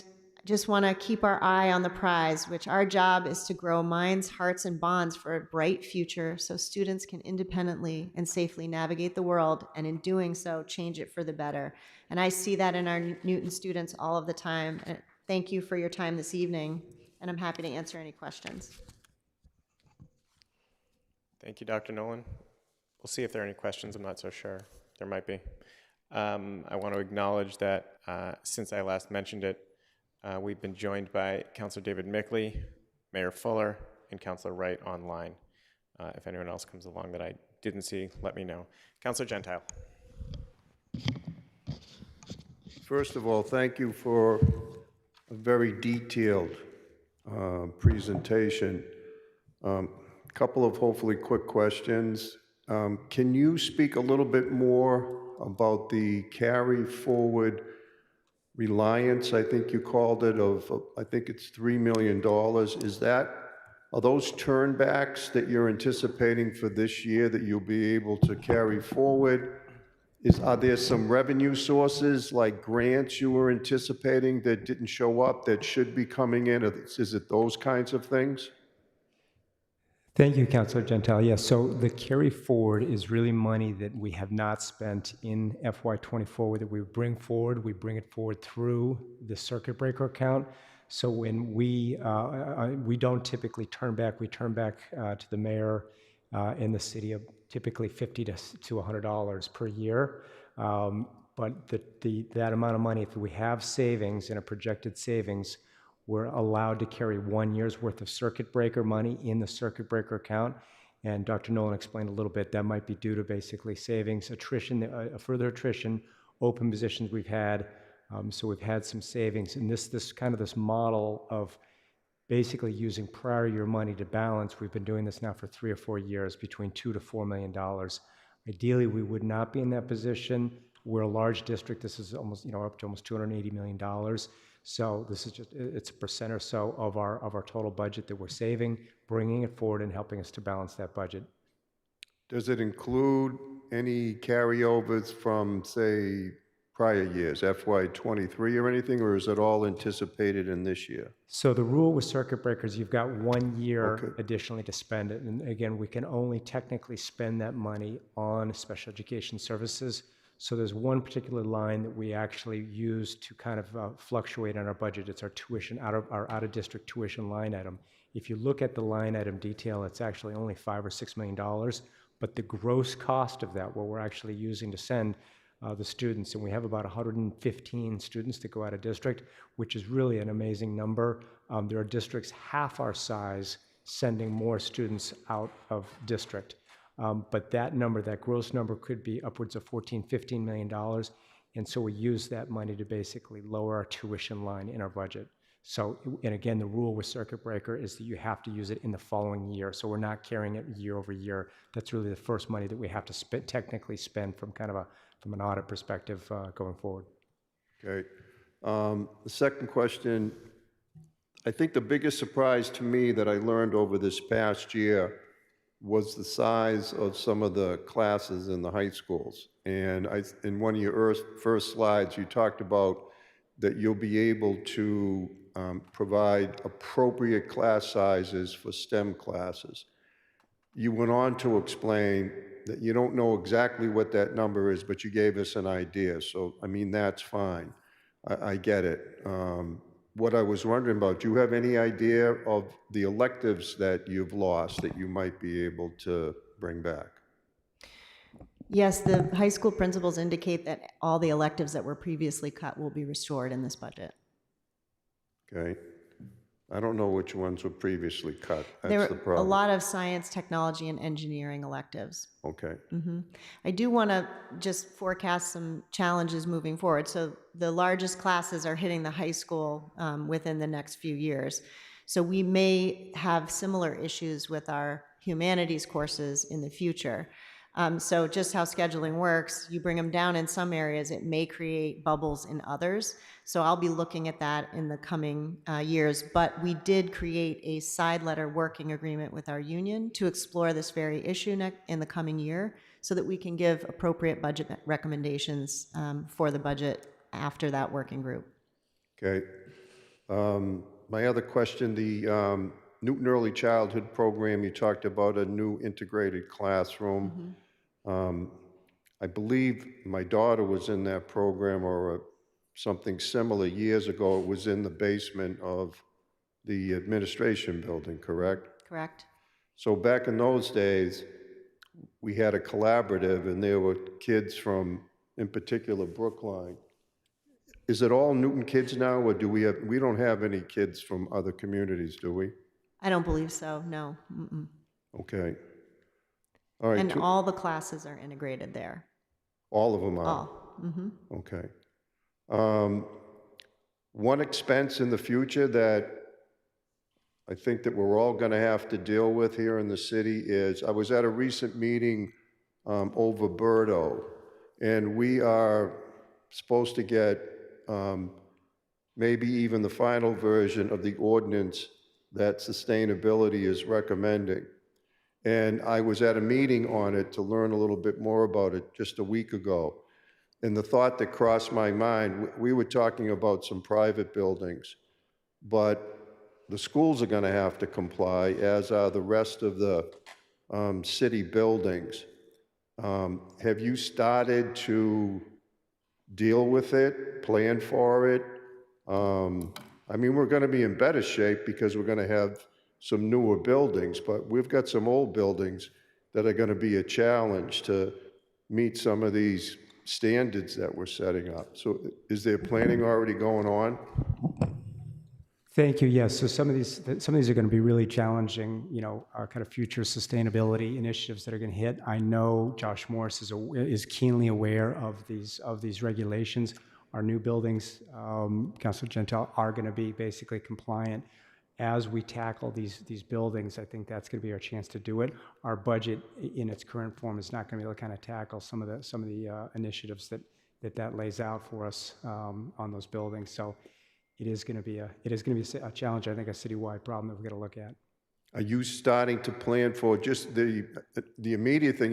just want to keep our eye on the prize, which our job is to grow minds, hearts, and bonds for a bright future so students can independently and safely navigate the world, and in doing so, change it for the better. And I see that in our Newton students all of the time. And thank you for your time this evening, and I'm happy to answer any questions. Thank you, Dr. Nolan. We'll see if there are any questions. I'm not so sure. There might be. I want to acknowledge that since I last mentioned it, we've been joined by Councilor David Mickley, Mayor Fuller, and Councilor Wright online. If anyone else comes along that I didn't see, let me know. Councilor Gentile. First of all, thank you for a very detailed presentation. Couple of hopefully quick questions. Can you speak a little bit more about the carry forward reliance, I think you called it, of I think it's $3 million. Are those turnbacks that you're anticipating for this year that you'll be able to carry forward? Are there some revenue sources like grants you were anticipating that didn't show up that should be coming in? Is it those kinds of things? Thank you, Councilor Gentile. Yes, so the carry forward is really money that we have not spent in FY24 that we bring forward. We bring it forward through the circuit breaker account. So when we don't typically turn back, we turn back to the mayor in the city of typically $50 to $100 per year. But that amount of money, if we have savings and a projected savings, we're allowed to carry 1 year's worth of circuit breaker money in the circuit breaker account. And Dr. Nolan explained a little bit, that might be due to basically savings, attrition, further attrition, open positions we've had. So we've had some savings. And this model of basically using prior year money to balance, we've been doing this now for 3 or 4 years, between $2 to $4 million. Ideally, we would not be in that position. We're a large district. This is almost, up to almost $280 million. So this is it's a percent or so of our total budget that we're saving, bringing it forward and helping us to balance that budget. Does it include any carryovers from, say, prior years, FY23 or anything, or is it all anticipated in this year? So the rule with circuit breakers, you've got 1 year additionally to spend it. And again, we can only technically spend that money on special education services. So there's one particular line that we actually use to kind of fluctuate on our budget. It's our tuition, our out-of-district tuition line item. If you look at the line item detail, it's actually only $5 or $6 million. But the gross cost of that, what we're actually using to send the students, and we have about 115 students that go out of district, which is really an amazing number. There are districts half our size sending more students out of district. But that number, that gross number, could be upwards of $14, $15 million. And so we use that money to basically lower our tuition line in our budget. So, and again, the rule with circuit breaker is that you have to use it in the following year. So we're not carrying it year over year. That's really the first money that we have to technically spend from from an audit perspective going forward. Okay. The second question, I think the biggest surprise to me that I learned over this past year was the size of some of the classes in the high schools. And in one of your first slides, you talked about that you'll be able to provide appropriate class sizes for STEM classes. You went on to explain that you don't know exactly what that number is, but you gave us an idea. So, I mean, that's fine. I get it. What I was wondering about, do you have any idea of the electives that you've lost that you might be able to bring back? Yes, the high school principals indicate that all the electives that were previously cut will be restored in this budget. Okay. I don't know which ones were previously cut. There That's the were a problem. lot of science, technology, and engineering electives. Okay. I do want to just forecast some challenges moving forward. So the largest classes are hitting the high school within the next few years. So we may have similar issues with our humanities courses in the future. So just how scheduling works, you bring them down in some areas, it may create bubbles in others. So I'll be looking at that in the coming years. But we did create a side letter working agreement with our union to explore this very issue in the coming year so that we can give appropriate budget recommendations for the budget after that working group. Okay. My other question, the Newton Early Childhood Program, you talked about a new integrated classroom. I believe my daughter was in that program or something similar years ago. It was in the basement of the administration building, correct? Correct? So back in those days, we had a collaborative and there were kids from, in particular, Brookline. Is it all Newton kids now, or do we don't have any kids from other communities, do we? I don't believe so, no. Mm-mm. Okay. All right. And all the classes are integrated there. All of them are? All. Okay. One expense in the future that I think that we're all going to have to deal with here in the city is, I was at a recent meeting over Birdo, and we are supposed to get maybe even the final version of the ordinance that sustainability is recommending. And I was at a meeting on it to learn a little bit more about it just a week ago. And the thought that crossed my mind, we were talking about some private buildings, but the schools are going to have to comply, as are the rest of the city buildings. Have you started to deal with it, plan for it? I mean, we're going to be in better shape because we're going to have some newer buildings, but we've got some old buildings that are going to be a challenge to meet some of these standards that we're setting up. So is there planning already going on? Thank you. Yes. So some of these are going to be really challenging, kind of future sustainability initiatives that are going to hit. I know Josh Morris is keenly aware of these regulations. Our new buildings, Councilor Gentile, are going to be basically compliant. As we tackle these buildings, I think that's going to be our chance to do it. Our budget in its current form is not going to be able to kind of tackle some of the initiatives that lays out for us on those buildings. So it is going to be a challenge. I think a citywide problem that we're going to look at. Are you starting to plan for just the immediate thing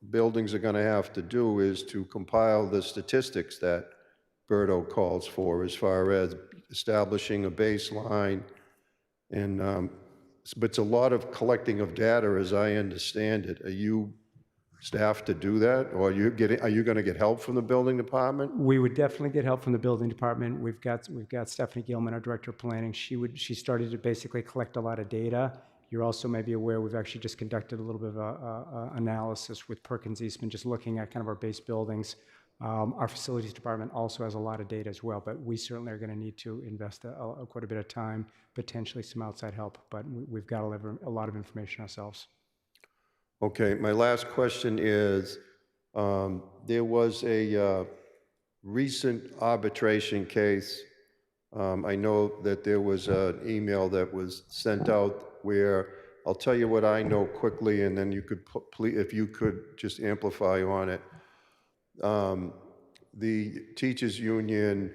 buildings are going to have to do is to compile the statistics that Birdo calls for as far as establishing a baseline, and but it's a lot of collecting of data, as I understand it. Are you staffed to do that, or are you going to get help from the building department? We would definitely get help from the building department. We've got Stephanie Gilman, our director of planning. She started to basically collect a lot of data. You're also maybe aware we've actually just conducted a little bit of analysis with Perkins Eastman, just looking at kind of our base buildings. Our facilities department also has a lot of data as well, but we certainly are going to need to invest quite a bit of time, potentially some outside help, but we've got a lot of information ourselves. Okay, my last question is, there was a recent arbitration case. I know that there was an email that was sent out where, I'll tell you what I know quickly, and then you could, if you could just amplify on it. The teachers union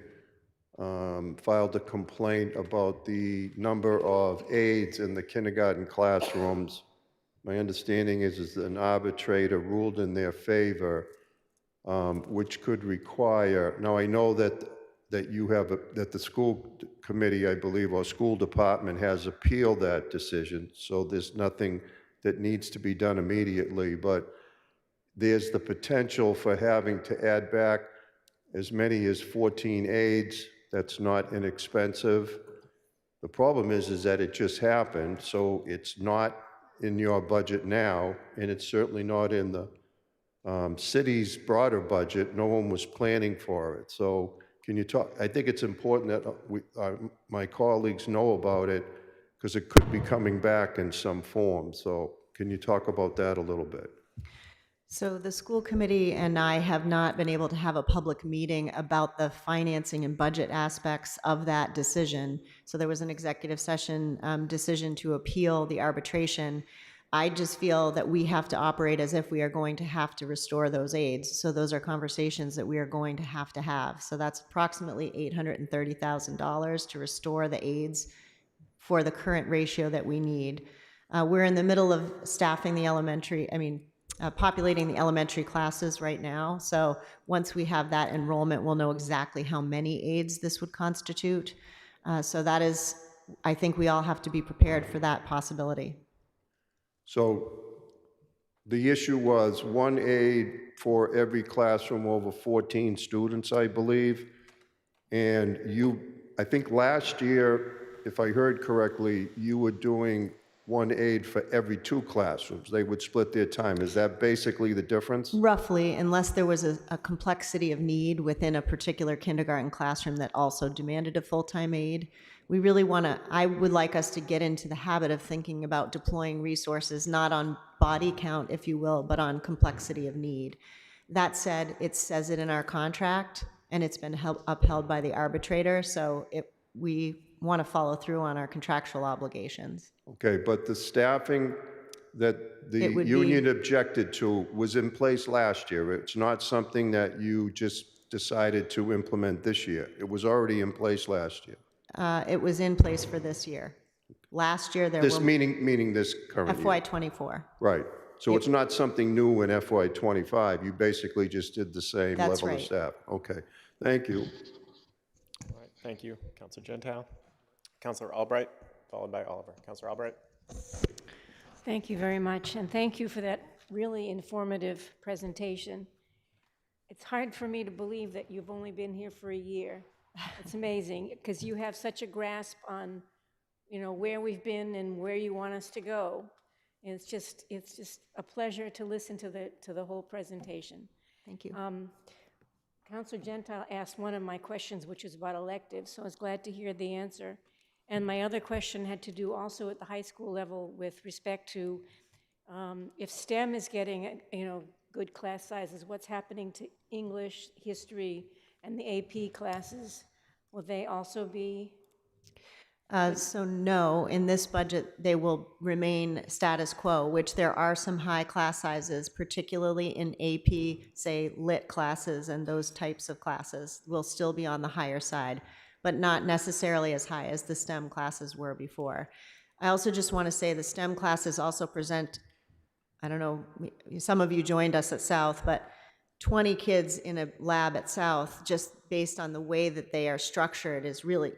filed a complaint about the number of aides in the kindergarten classrooms. My understanding is an arbitrator ruled in their favor. which could require, now I know that you have, that the school committee, I believe, or school department has appealed that decision, so there's nothing that needs to be done immediately, but there's the potential for having to add back as many as 14 aides. That's not inexpensive. The problem is that it just happened, so it's not in your budget now, and it's certainly not in the city's broader budget. No one was planning for it. So can you talk, I think it's important that my colleagues know about it, because it could be coming back in some form. So can you talk about that a little bit? So the school committee and I have not been able to have a public meeting about the financing and budget aspects of that decision. So there was an executive session decision to appeal the arbitration. I just feel that we have to operate as if we are going to have to restore those aids. So those are conversations that we are going to have. So that's approximately $830,000 to restore the aids for the current ratio that we need. We're in the middle of staffing the populating the elementary classes right now. So once we have that enrollment, we'll know exactly how many aides this would constitute. So that is, I think we all have to be prepared for that possibility. So the issue was one aide for every classroom over 14 students, I believe. And I think last year, if I heard correctly, you were doing one aide for every 2 classrooms. They would split their time. Is that basically the difference? Roughly, unless there was a complexity of need within a particular kindergarten classroom that also demanded a full-time aide. We really I would like us to get into the habit of thinking about deploying resources, not on body count, if you will, but on complexity of need. That said, it says it in our contract, and it's been upheld by the arbitrator, so we want to follow through on our contractual obligations. Okay, but the staffing that the It would union objected to was in place last year. It's not something that you just decided to implement this year. It was already in place last year. It was in place for this year. Last year, there This were meaning this current year. FY24. Right. So it's not something new in FY25. You basically just did the same That's level of right. staff. Okay. Thank you. All right, thank you, Councilor Gentile. Councilor Albright, followed by Oliver. Councilor Albright. Thank you very much, and thank you for that really informative presentation. It's hard for me to believe that you've only been here for a year. It's amazing, because you have such a grasp on, where we've been and where you want us to go. And it's just a pleasure to listen to the whole presentation. Thank you. Councilor Gentile asked one of my questions, which was about electives, so I was glad to hear the answer. And my other question had to do also at the high school level with respect to if STEM is getting, good class sizes, what's happening to English, history, and the AP classes? Will they also be? So no, in this budget, they will remain status quo, which there are some high class sizes, particularly in AP, say, lit classes and those types of classes will still be on the higher side, but not necessarily as high as the STEM classes were before. I also just want to say the STEM classes also present, I don't know, some of you joined us at South, but 20 kids in a lab at South, just based on the way that they are structured, is really,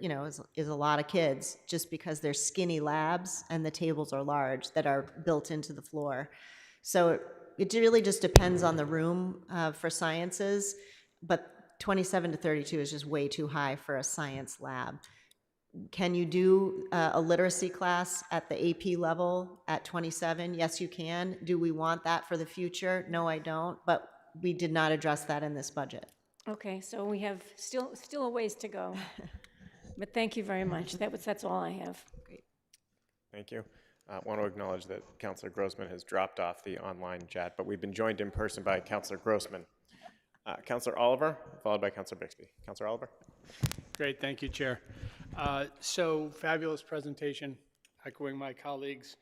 is a lot of kids, just because they're skinny labs and the tables are large that are built into the floor. So it really just depends on the room for sciences, but 27 to 32 is just way too high for a science lab. Can you do a literacy class at the AP level at 27? Yes, you can. Do we want that for the future? No, I don't, but we did not address that in this budget. Okay, so we have still a ways to go. But thank you very much. That's all I have. Great. Thank you. I want to acknowledge that Councilor Grossman has dropped off the online chat, but we've been joined in person by Councilor Grossman. Councilor Oliver, followed by Councilor Bixby. Councilor Oliver. Great, thank you, Chair. So fabulous presentation, echoing my colleagues.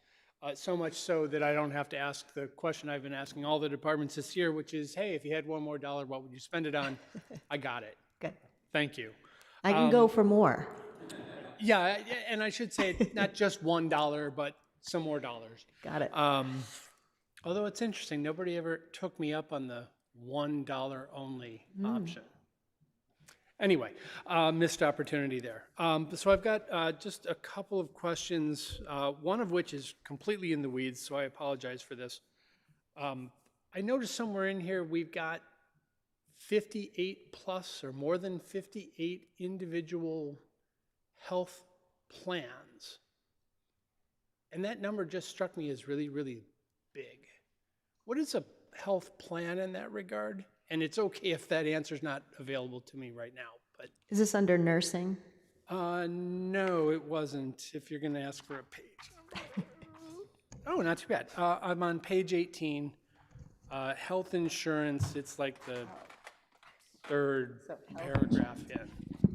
So much so that I don't have to ask the question I've been asking all the departments this year, which is, hey, if you had $1 more, what would you spend it on? I got it. Good. Thank you. I can go for more. Yeah, and I should say not just $1, but some more dollars. Got it. Although it's interesting, nobody ever took me up on the $1 only option. Anyway, missed opportunity there. So I've got just a couple of questions, one of which is completely in the weeds, so I apologize for this. I noticed somewhere in here we've got 58 plus or more than 58 individual health plans. And that number just struck me as really, really big. What is a health plan in that regard? And it's okay if that answer's not available to me right now, but Is this under nursing? no, it wasn't, if you're gonna ask for a page number. Oh, not too bad. I'm on page 18, health insurance, it's like the third paragraph in.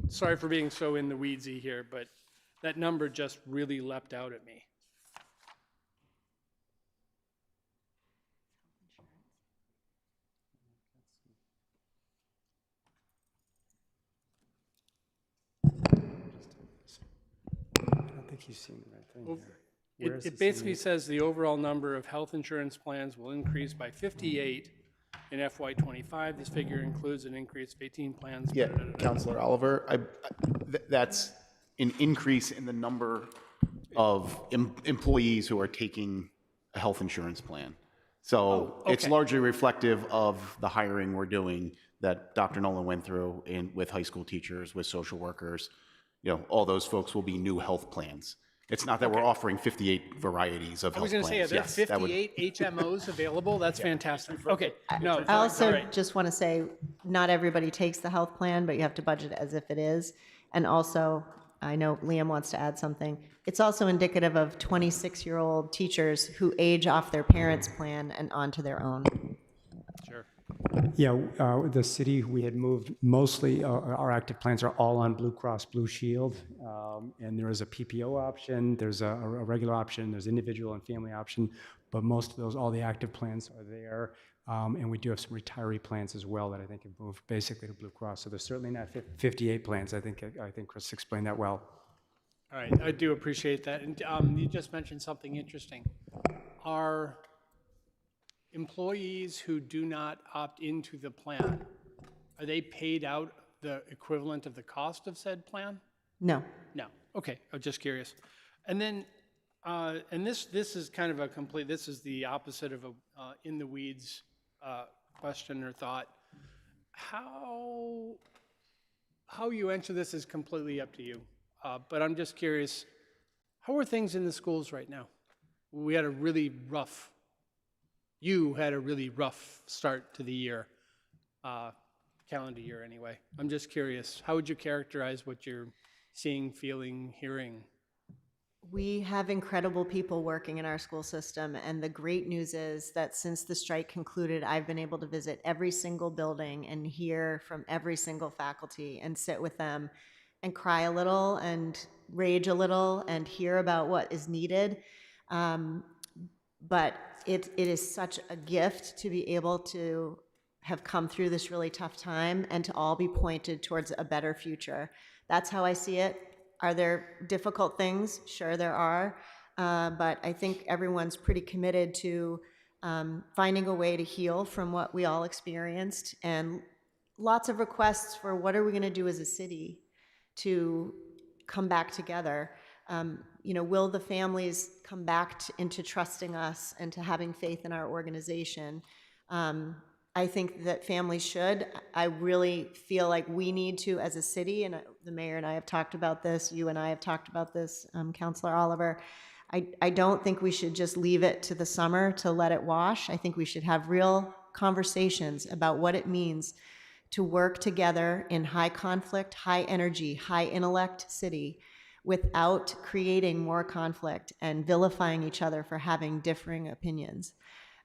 Sorry for being so in the weedsy here, but that number just really leapt out at me. I don't think you've seen the right thing here. Where is It this basically says the overall number of health insurance plans will increase by 58 in FY '25. This figure includes an increase of 18 plans. Yeah, Counselor Oliver, that's an increase in the number of employees who are taking a health insurance plan. So it's okay. largely reflective of the hiring we're doing that Dr. Nolan went through with high school teachers, with social workers. You know, all those folks will be new health plans. It's not that we're offering 58 varieties of I was health going to say, are plans. there Yes, that would- 58 HMOs available? That's fantastic. Okay, no. I also all right. just want to say, not everybody takes the health plan, but you have to budget as if it is. And also, I know Liam wants to add something. It's also indicative of 26-year-old teachers who age off their parents' plan and onto their own. Sure. Yeah, the city, we had moved, mostly our active plans are all on Blue Cross Blue Shield. And there is a PPO option, there's a regular option, there's individual and family option, but most of those, all the active plans are there. And we do have some retiree plans as well that I think have moved basically to Blue Cross. So there's certainly not 58 plans. I think Chris explained that well. All right, I do appreciate that. And you just mentioned something interesting. Are employees who do not opt into the plan, are they paid out the equivalent of the cost of said plan? No. No. Okay, I'm just curious. And then, and this is kind of a complete, this is the opposite of a in the weeds question or thought. How you answer this is completely up to you. But I'm just curious, how are things in the schools right now? You had a really rough start to the year, calendar year anyway. I'm just curious, how would you characterize what you're seeing, feeling, hearing? We have incredible people working in our school system, and the great news is that since the strike concluded, I've been able to visit every single building and hear from every single faculty and sit with them and cry a little and rage a little and hear about what is needed. But it is such a gift to be able to have come through this really tough time and to all be pointed towards a better future. That's how I see it. Are there difficult things? Sure there are, but I think everyone's pretty committed to finding a way to heal from what we all experienced, and lots of requests for what are we gonna do as a city to come back together. Will the families come back into trusting us and to having faith in our organization? I think that families should. I really feel like we need to, as a city, and the mayor and I have talked about this, you and I have talked about this, Councilor Oliver. I don't think we should just leave it to the summer to let it wash. I think we should have real conversations about what it means to work together in high conflict, high energy, high intellect city without creating more conflict and vilifying each other for having differing opinions.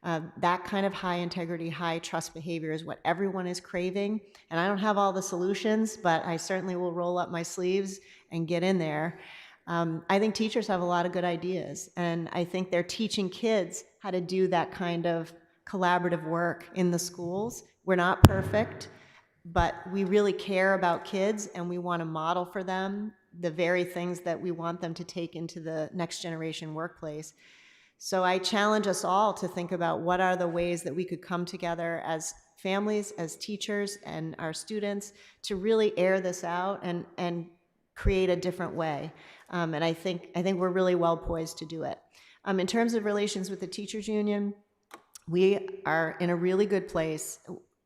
That kind of high integrity, high trust behavior is what everyone is craving. And I don't have all the solutions, but I certainly will roll up my sleeves and get in there. I think teachers have a lot of good ideas, and I think they're teaching kids how to do that kind of collaborative work in the schools. We're not perfect, but we really care about kids, and we want to model for them the very things that we want them to take into the next generation workplace. So I challenge us all to think about what are the ways that we could come together as families, as teachers, and our students to really air this out and create a different way. And I think we're really well poised to do it. In terms of relations with the teachers union, we are in a really good place.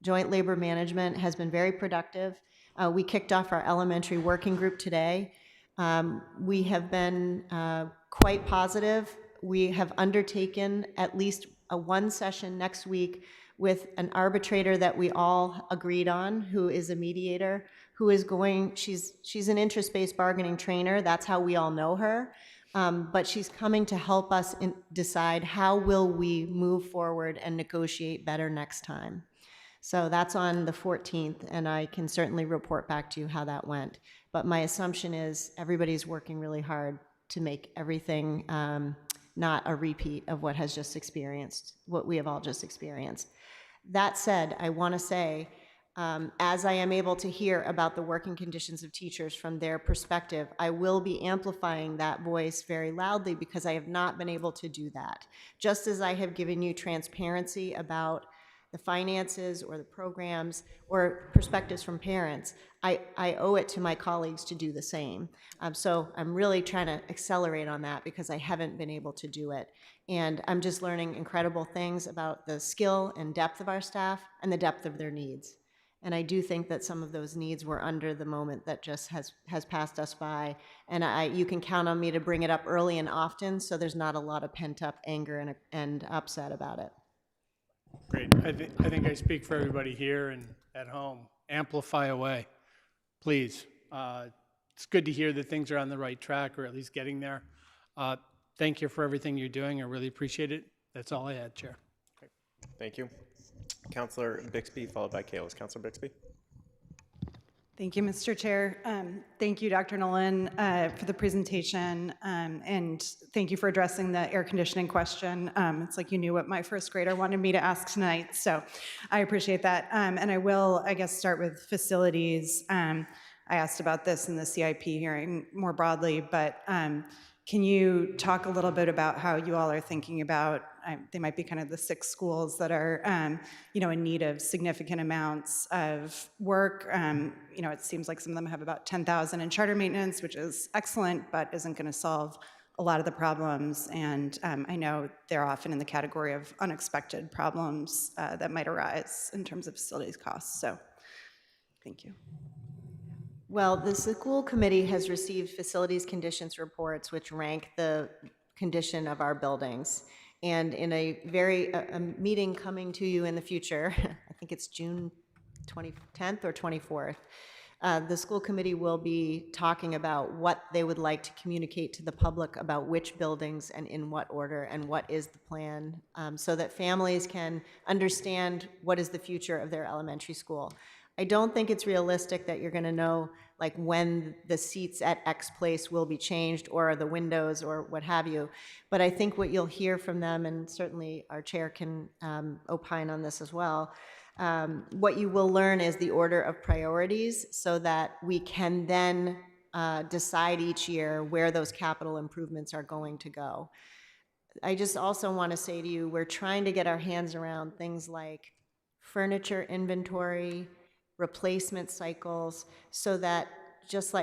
Joint labor management has been very productive. We kicked off our elementary working group today. We have been quite positive. We have undertaken at least one session next week with an arbitrator that we all agreed on, who is a mediator, who is going, she's an interest-based bargaining trainer. That's how we all know her. But she's coming to help us decide how will we move forward and negotiate better next time. So that's on the 14th, and I can certainly report back to you how that went. But my assumption is everybody's working really hard to make everything not a repeat of what has just experienced, what we have all just experienced. That said, I want to say, as I am able to hear about the working conditions of teachers from their perspective, I will be amplifying that voice very loudly because I have not been able to do that. Just as I have given you transparency about the finances or the programs or perspectives from parents, I owe it to my colleagues to do the same. So I'm really trying to accelerate on that because I haven't been able to do it. And I'm just learning incredible things about the skill and depth of our staff and the depth of their needs. And I do think that some of those needs were under the moment that just has passed us by. And you can count on me to bring it up early and often so there's not a lot of pent-up anger and upset about it. Great. I think I speak for everybody here and at home. Amplify away, please. It's good to hear that things are on the right track or at least getting there. Thank you for everything you're doing. I really appreciate it. That's all I had, Chair. Thank you. Councilor Bixby, followed by Kalis. Councilor Bixby. Thank you, Mr. Chair. Thank you, Dr. Nolan, for the presentation, and thank you for addressing the air conditioning question. It's like you knew what my first grader wanted me to ask tonight, so I appreciate that. And I will, I guess, start with facilities. I asked about this in the CIP hearing more broadly, but can you talk a little bit about how you all are thinking about, they might be kind of the 6 schools that are, in need of significant amounts of work. It seems like some of them have about 10,000 in charter maintenance, which is excellent, but isn't going to solve a lot of the problems. And I know they're often in the category of unexpected problems that might arise in terms of facilities costs. So thank you. Well, the school committee has received facilities conditions reports which rank the condition of our buildings. And in a meeting coming to you in the future, I think it's June 10th or 24th, the school committee will be talking about what they would like to communicate to the public about which buildings and in what order and what is the plan, so that families can understand what is the future of their elementary school. I don't think it's realistic that you're going to know like when the seats at X place will be changed or the windows or what have you. But I think what you'll hear from them, and certainly our chair can opine on this as well, what you will learn is the order of priorities so that we can then decide each year where those capital improvements are going to go. I just also want to say to you, we're trying to get our hands around things like furniture inventory, replacement cycles, so that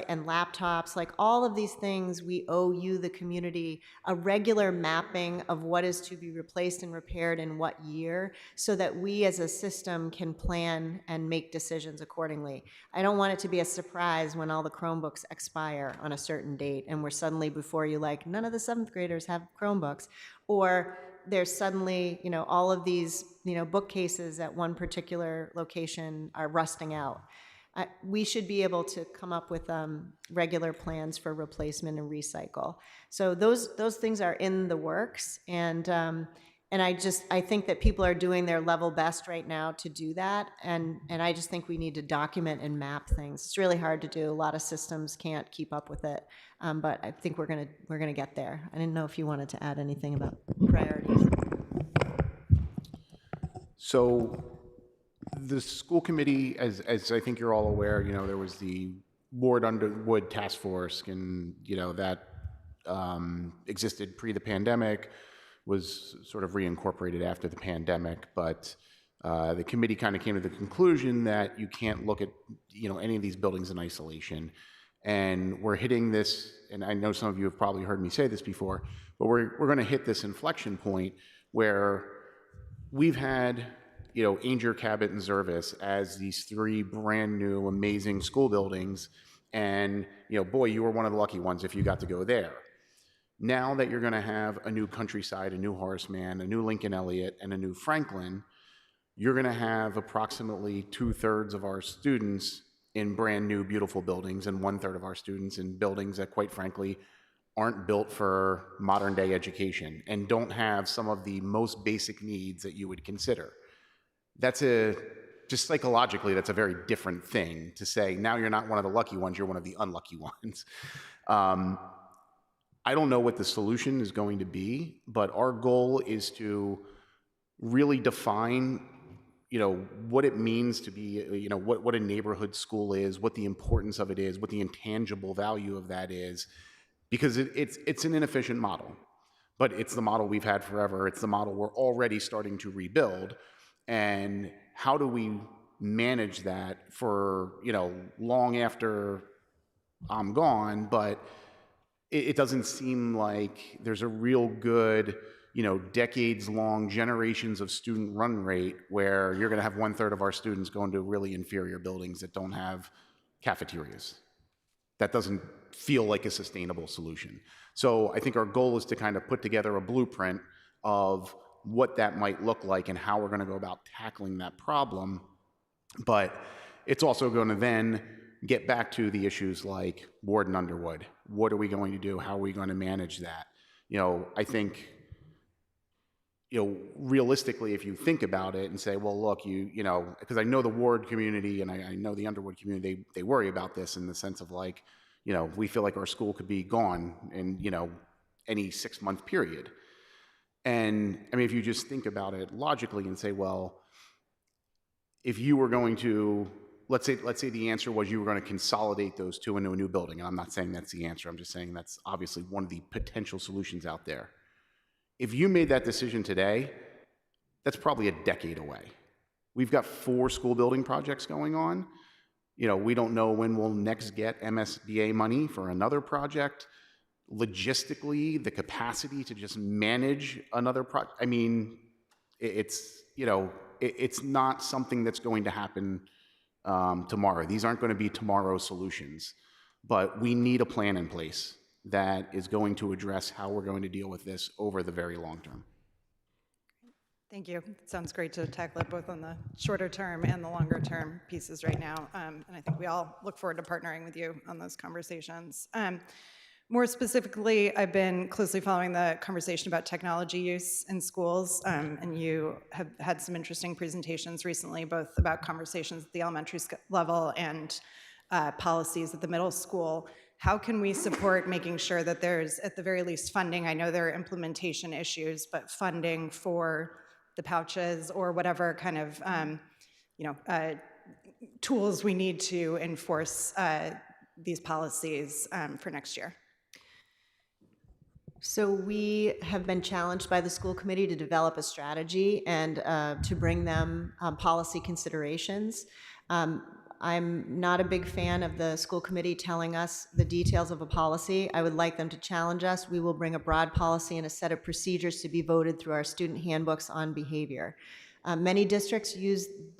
and laptops, like all of these things, we owe you, the community, a regular mapping of what is to be replaced and repaired in what year, so that we as a system can plan and make decisions accordingly. I don't want it to be a surprise when all the Chromebooks expire on a certain date and we're suddenly before you like, none of the 7th graders have Chromebooks, or there's suddenly, all of these, bookcases at one particular location are rusting out. We should be able to come up with regular plans for replacement and recycle. So those things are in the works, and I think that people are doing their level best right now to do that, and I just think we need to document and map things. It's really hard to do. A lot of systems can't keep up with it, but I think we're gonna get there. I didn't know if you wanted to add anything about priorities. So the school committee, as I think you're all aware, there was the Ward Underwood Task Force, and that existed pre the pandemic, was sort of reincorporated after the pandemic, but The committee kind of came to the conclusion that you can't look at, any of these buildings in isolation. And we're hitting this, and I know some of you have probably heard me say this before, but we're going to hit this inflection point where we've had, Ainger, Cabot, and Zervis as these three brand new, amazing school buildings. And, boy, you were one of the lucky ones if you got to go there. Now that you're going to have a new Countryside, a new Horace Mann, a new Lincoln Elliott, and a new Franklin, you're going to have approximately 2/3 of our students in brand new, beautiful buildings, and 1/3 of our students in buildings that, quite frankly, aren't built for modern day education and don't have some of the most basic needs that you would consider. Just psychologically, that's a very different thing to say, now you're not one of the lucky ones, you're one of the unlucky ones. I don't know what the solution is going to be, but our goal is to really define, what it means to be, what a neighborhood school is, what the importance of it is, what the intangible value of that is, because it's an inefficient model, but it's the model we've had forever. It's the model we're already starting to rebuild. And how do we manage that for, long after I'm gone, but it doesn't seem like there's a real good, decades-long, generations of student run rate where you're going to have 1/3 of our students going to really inferior buildings that don't have cafeterias. That doesn't feel like a sustainable solution. So I think our goal is to kind of put together a blueprint of what that might look like and how we're going to go about tackling that problem. But it's also going to then get back to the issues like Ward and Underwood. What are we going to do? How are we going to manage that? I think, realistically, if you think about it and say, well, look, because I know the Ward community and I know the Underwood community, they worry about this in the sense of like, we feel like our school could be gone in, any 6-month period. And I mean, if you just think about it logically and say, well, if you were going to, let's say the answer was you were going to consolidate those two into a new building, and I'm not saying that's the answer, I'm just saying that's obviously one of the potential solutions out there. If you made that decision today, that's probably a decade away. We've got 4 school building projects going on. We don't know when we'll next get MSBA money for another project. Logistically, the capacity to just manage another project, I mean, it's not something that's going to happen tomorrow. These aren't going to be tomorrow's solutions, but we need a plan in place that is going to address how we're going to deal with this over the very long term. Thank you. It sounds great to tackle it both on the shorter term and the longer term pieces right now. And I think we all look forward to partnering with you on those conversations. More specifically, I've been closely following the conversation about technology use in schools, and you have had some interesting presentations recently, both about conversations at the elementary level and policies at the middle school. How can we support making sure that there's, at the very least, funding? I know there are implementation issues, but funding for the pouches or whatever kind of tools we need to enforce these policies for next year. So we have been challenged by the school committee to develop a strategy and to bring them policy considerations. I'm not a big fan of the school committee telling us the details of a policy. I would like them to challenge us. We will bring a broad policy and a set of procedures to be voted through our student handbooks on behavior. Many districts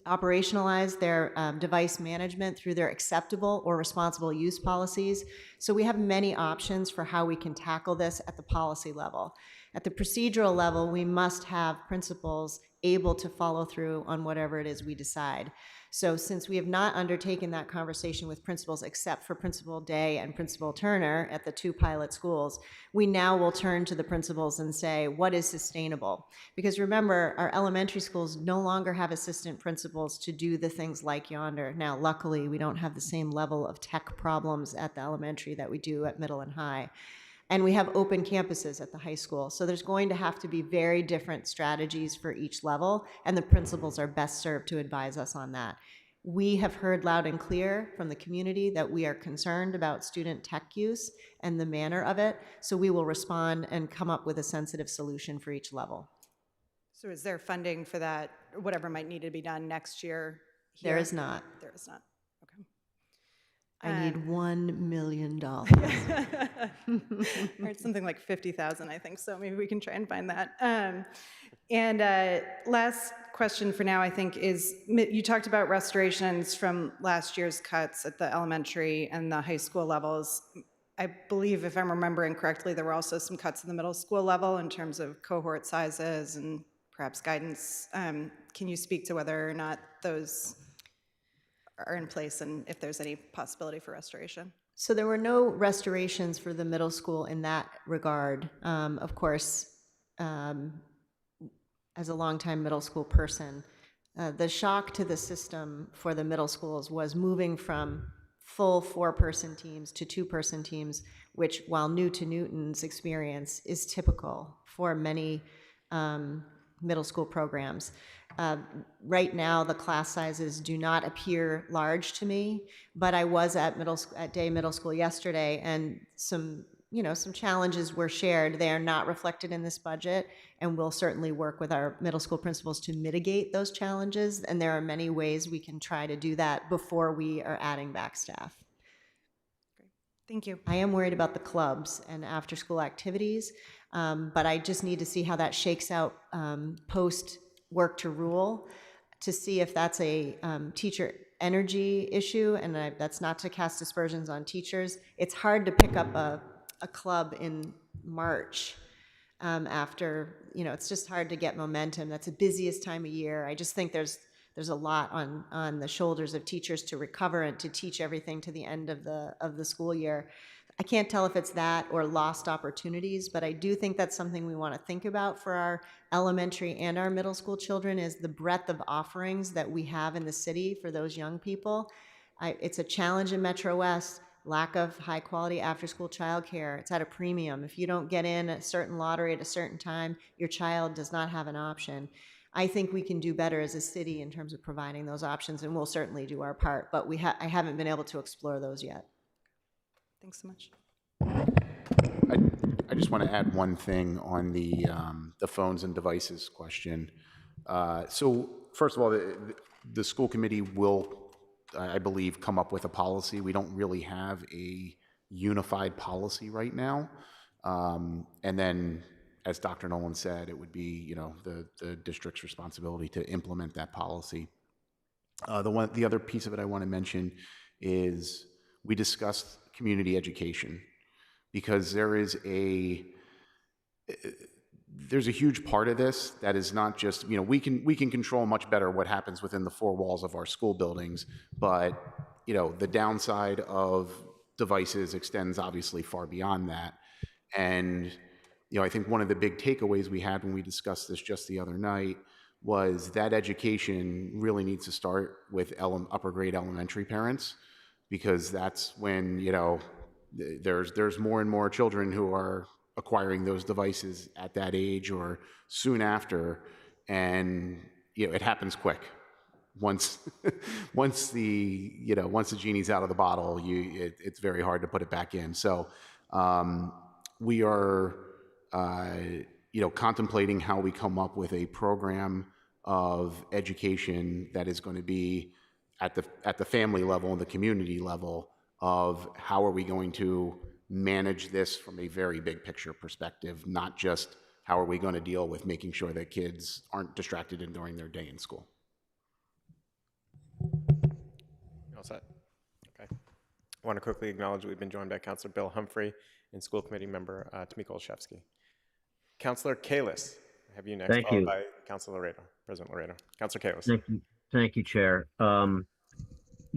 operationalize their device management through their acceptable or responsible use policies. So we have many options for how we can tackle this at the policy level. At the procedural level, we must have principals able to follow through on whatever it is we decide. So since we have not undertaken that conversation with principals except for Principal Day and Principal Turner at the 2 pilot schools, we now will turn to the principals and say, what is sustainable? Because remember, our elementary schools no longer have assistant principals to do the things like yonder. Now, luckily, we don't have the same level of tech problems at the elementary that we do at middle and high. And we have open campuses at the high school. So there's going to have to be very different strategies for each level, and the principals are best served to advise us on that. We have heard loud and clear from the community that we are concerned about student tech use and the manner of it, so we will respond and come up with a sensitive solution for each level. So is there funding for that, or whatever might need to be done next year? There here? is not. There is not. Okay. I need $1 million. Or it's something like 50,000, I think, so maybe we can try and find that. Last question for now, I think, is you talked about restorations from last year's cuts at the elementary and the high school levels. I believe, if I'm remembering correctly, there were also some cuts in the middle school level in terms of cohort sizes and perhaps guidance. Can you speak to whether or not those are in place and if there's any possibility for restoration? So there were no restorations for the middle school in that regard. Of course, as a longtime middle school person, the shock to the system for the middle schools was moving from full 4-person teams to 2-person teams, which, while new to Newton's experience, is typical for many middle school programs. Right now, the class sizes do not appear large to me, but I was at Day Middle School yesterday, and some challenges were shared. They are not reflected in this budget, and we'll certainly work with our middle school principals to mitigate those challenges. And there are many ways we can try to do that before we are adding back staff. Thank you. I am worried about the clubs and after-school activities, but I just need to see how that shakes out post work to rule to see if that's a teacher energy issue, and that's not to cast aspersions on teachers. It's hard to pick up a club in March after, it's just hard to get momentum. That's the busiest time of year. I just think there's a lot on the shoulders of teachers to recover and to teach everything to the end of the school year. I can't tell if it's that or lost opportunities, but I do think that's something we want to think about for our elementary and our middle school children, is the breadth of offerings that we have in the city for those young people. It's a challenge in Metro West, lack of high quality after school childcare. It's at a premium. If you don't get in a certain lottery at a certain time, your child does not have an option. I think we can do better as a city in terms of providing those options, and we'll certainly do our part, but I haven't been able to explore those yet. Thanks so much. I just want to add one thing on the phones and devices question. So first of all, the school committee will, I believe, come up with a policy. We don't really have a unified policy right now. And then, as Dr. Nolan said, it would be, the district's responsibility to implement that policy. The other piece of it I want to mention is we discussed community education, because there's a huge part of this that is not just, we can control much better what happens within the 4 walls of our school buildings, but the downside of devices extends obviously far beyond that. And I think one of the big takeaways we had when we discussed this just the other night was that education really needs to start with upper grade elementary parents, because that's when, there's more and more children who are acquiring those devices at that age or soon after. And, it happens quick. Once the genie's out of the bottle, it's very hard to put it back in. So, we are, contemplating how we come up with a program of education that is going to be at the family level and the community level of how are we going to manage this from a very big picture perspective, not just how are we going to deal with making sure that kids aren't distracted during their day in school. All set? Okay. I want to quickly acknowledge we've been joined by Councilor Bill Humphrey and school committee member Tamika Olszewski. Councilor Kalis, I have you next, Thank followed you. by Councilor Laredo, President Laredo. Councilor Kalis. Thank you, Chair.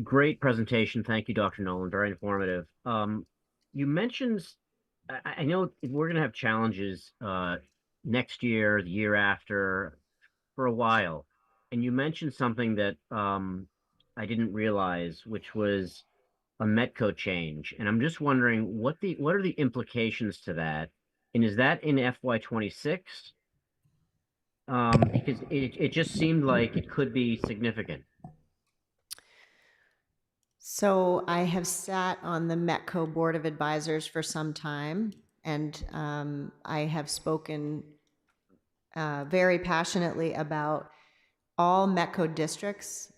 Great presentation. Thank you, Dr. Nolan. Very informative. You mentioned, I know we're going to have challenges next year, the year after, for a while. And you mentioned something that I didn't realize, which was a Metco change. And I'm just wondering what are the implications to that? And is that in FY26? Because it just seemed like it could be significant. So I have sat on the Metco Board of Advisors for some time, and I have spoken very passionately about all METCO districts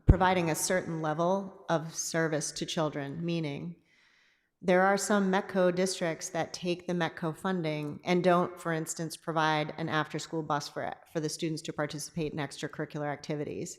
providing a certain level of service to children, meaning there are some METCO districts that take the METCO funding and don't, for instance, provide an after-school bus for the students to participate in extracurricular activities.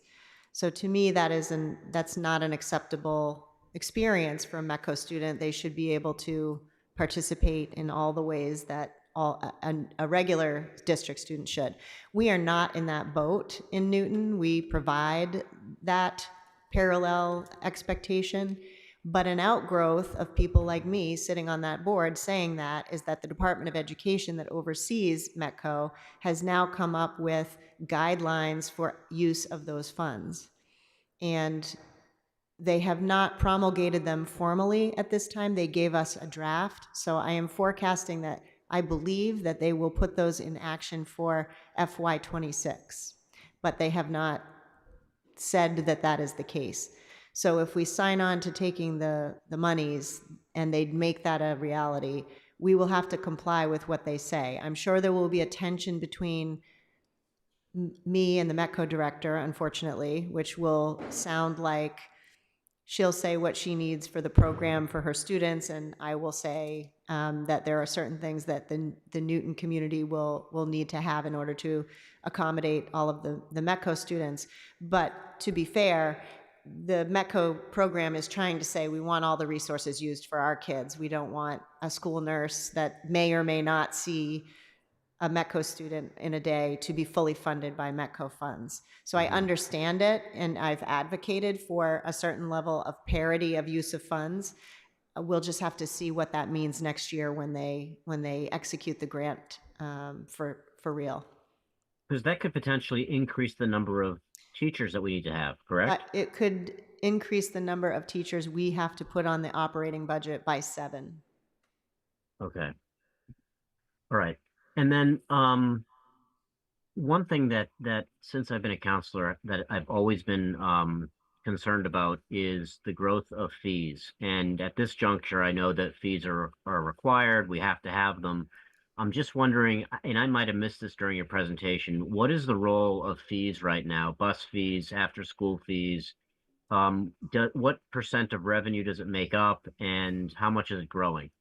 So to me, that's not an acceptable experience for a METCO student. They should be able to participate in all the ways that a regular district student should. We are not in that boat in Newton. We provide that parallel expectation, but an outgrowth of people like me sitting on that board saying that is that the Department of Education that oversees METCO has now come up with guidelines for use of those funds. And they have not promulgated them formally at this time. They gave us a draft. So I am forecasting that I believe that they will put those in action for FY26, but they have not said that that is the case. So if we sign on to taking the monies and they make that a reality, we will have to comply with what they say. I'm sure there will be a tension between me and the METCO director, unfortunately, which will sound like she'll say what she needs for the program for her students, and I will say that there are certain things that the Newton community will need to have in order to accommodate all of the METCO students. But to be fair, the METCO program is trying to say we want all the resources used for our kids. We don't want a school nurse that may or may not see a METCO student in a day to be fully funded by METCO funds. So I understand it, and I've advocated for a certain level of parity of use of funds. We'll just have to see what that means next year when they execute the grant for real. Because that could potentially increase the number of teachers that we need to have, correct? It could increase the number of teachers we have to put on the operating budget by 7. Okay. All right. And then one thing that since I've been a counselor that I've always been concerned about is the growth of fees. And at this juncture, I know that fees are required. We have to have them. I'm just wondering, and I might have missed this during your presentation, what is the role of fees right now? Bus fees, after school fees? What % of revenue does it make up, and how much is it growing?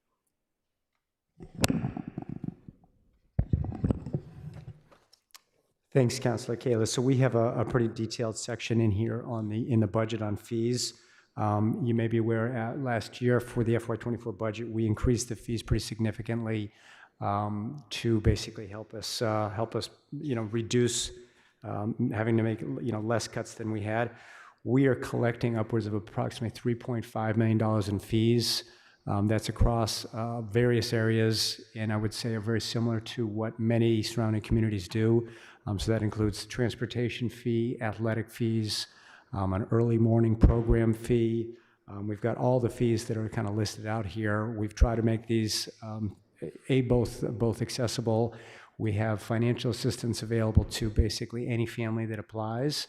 Thanks, Councilor Kayla. So we have a pretty detailed section in here in the budget on fees. You may be aware last year for the FY24 budget, we increased the fees pretty significantly to basically help us reduce having to make less cuts than we had. We are collecting upwards of approximately $3.5 million in fees. That's across various areas, and I would say are very similar to what many surrounding communities do. So that includes transportation fee, athletic fees, an early morning program fee. We've got all the fees that are kind of listed out here. We've tried to make these both accessible. We have financial assistance available to basically any family that applies.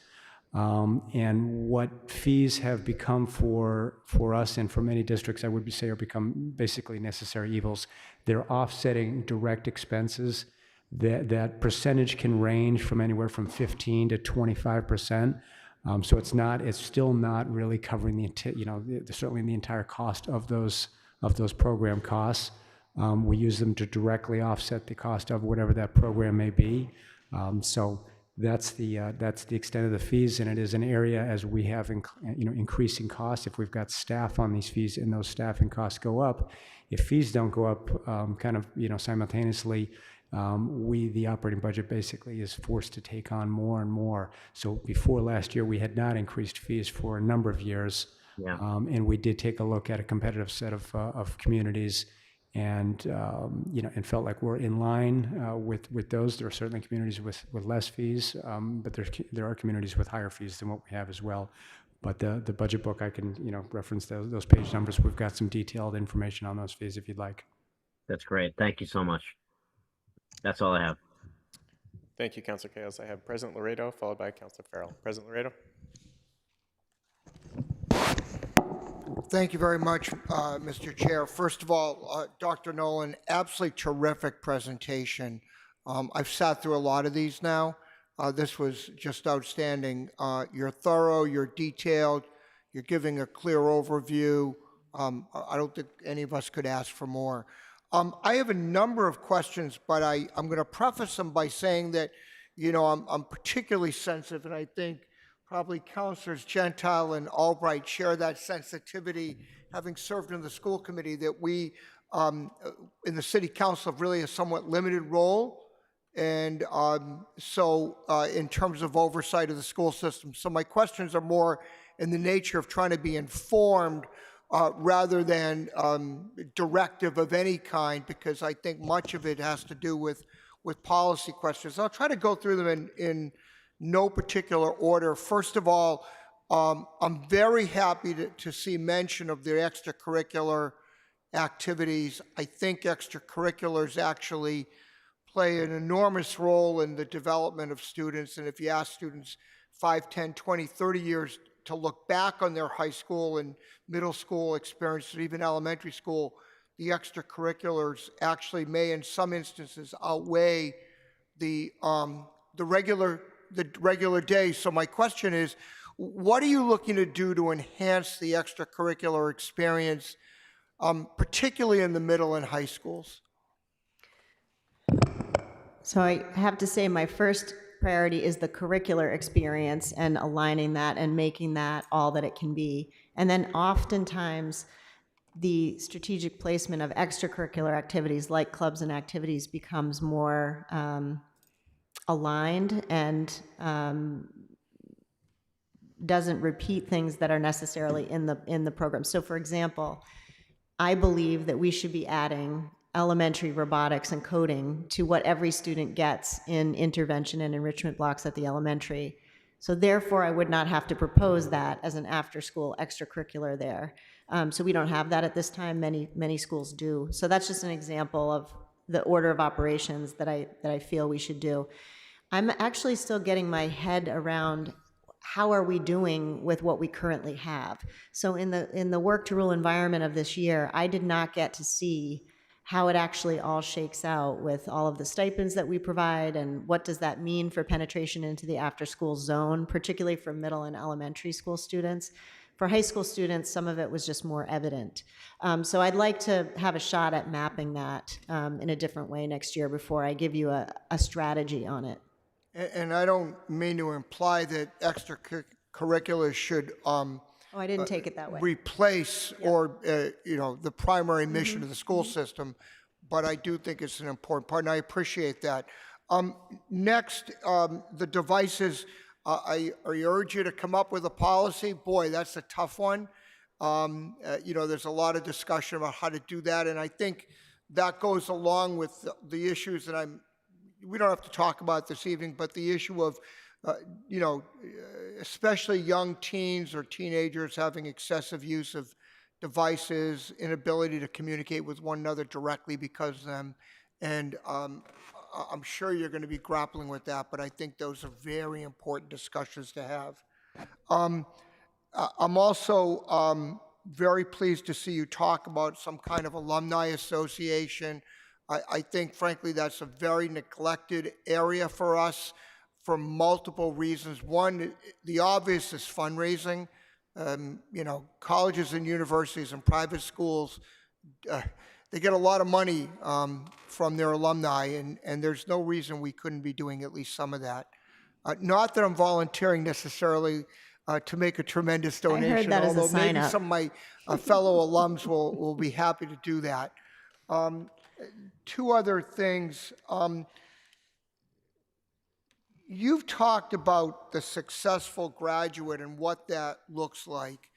And what fees have become for us and for many districts, I would say, are become basically necessary evils. They're offsetting direct expenses. That percentage can range from anywhere from 15 to 25%. So it's still not really covering certainly the entire cost of those program costs. We use them to directly offset the cost of whatever that program may be. So that's the extent of the fees, and it is an area as we have increasing costs. If we've got staff on these fees and those staffing costs go up, if fees don't go up simultaneously, the operating budget basically is forced to take on more and more. So before last year, we had not increased fees for a number of years, and we did take a look at a competitive set of communities. And and felt like we're in line with those. There are certainly communities with less fees, but there are communities with higher fees than what we have as well. But the budget book, I can reference those page numbers. We've got some detailed information on those fees if you'd like. That's great. Thank you so much. That's all I have. Thank you, Councilor Kales. I have President Laredo, followed by Councilor Farrell. President Laredo. Thank you very much, Mr. Chair. First of all, Dr. Nolan, absolutely terrific presentation. I've sat through a lot of these now. This was just outstanding. You're thorough, you're detailed, you're giving a clear overview. I don't think any of us could ask for more. I have a number of questions, but I'm going to preface them by saying that, I'm particularly sensitive, and I think probably Councilors Gentile and Albright share that sensitivity, having served in the school committee, that we in the city council have really a somewhat limited role. And so in terms of oversight of the school system. So my questions are more in the nature of trying to be informed rather than directive of any kind, because I think much of it has to do with policy questions. I'll try to go through them in no particular order. First of all, I'm very happy to see mention of the extracurricular activities. I think extracurriculars actually play an enormous role in the development of students. And if you ask students 5, 10, 20, 30 years to look back on their high school and middle school experience, or even elementary school, the extracurriculars actually may, in some instances, outweigh the regular day. So my question is, what are you looking to do to enhance the extracurricular experience, particularly in the middle and high schools? So I have to say my first priority is the curricular experience and aligning that and making that all that it can be. And then oftentimes the strategic placement of extracurricular activities like clubs and activities becomes more aligned and doesn't repeat things that are necessarily in the program. So for example, I believe that we should be adding elementary robotics and coding to what every student gets in intervention and enrichment blocks at the elementary. So therefore, I would not have to propose that as an after-school extracurricular there. So we don't have that at this time. Many schools do. So that's just an example of the order of operations that I feel we should do. I'm actually still getting my head around how are we doing with what we currently have. So in the work to rule environment of this year, I did not get to see how it actually all shakes out with all of the stipends that we provide and what does that mean for penetration into the after-school zone, particularly for middle and elementary school students. For high school students, some of it was just more evident. So I'd like to have a shot at mapping that in a different way next year before I give you a strategy on it. And I don't mean to imply that extracurriculars should Oh, I didn't take it that way. replace or, the primary mission of the school system, but I do think it's an important part, and I appreciate that. Next, the devices, I urge you to come up with a policy. Boy, that's a tough one. There's a lot of discussion about how to do that, and I think that goes along with the issues that we don't have to talk about this evening, but the issue of especially young teens or teenagers having excessive use of devices, inability to communicate with one another directly because of them. And I'm sure you're going to be grappling with that, but I think those are very important discussions to have. I'm also very pleased to see you talk about some kind of alumni association. I think, frankly, that's a very neglected area for us, for multiple reasons. One, the obvious is fundraising. Colleges and universities and private schools, they get a lot of money from their alumni, and there's no reason we couldn't be doing at least some of that. Not that I'm volunteering necessarily to make a tremendous donation, heard that as a although maybe sign-up. some of my fellow alums will be happy to do that. Two other things. You've talked about the successful graduate and what that looks like.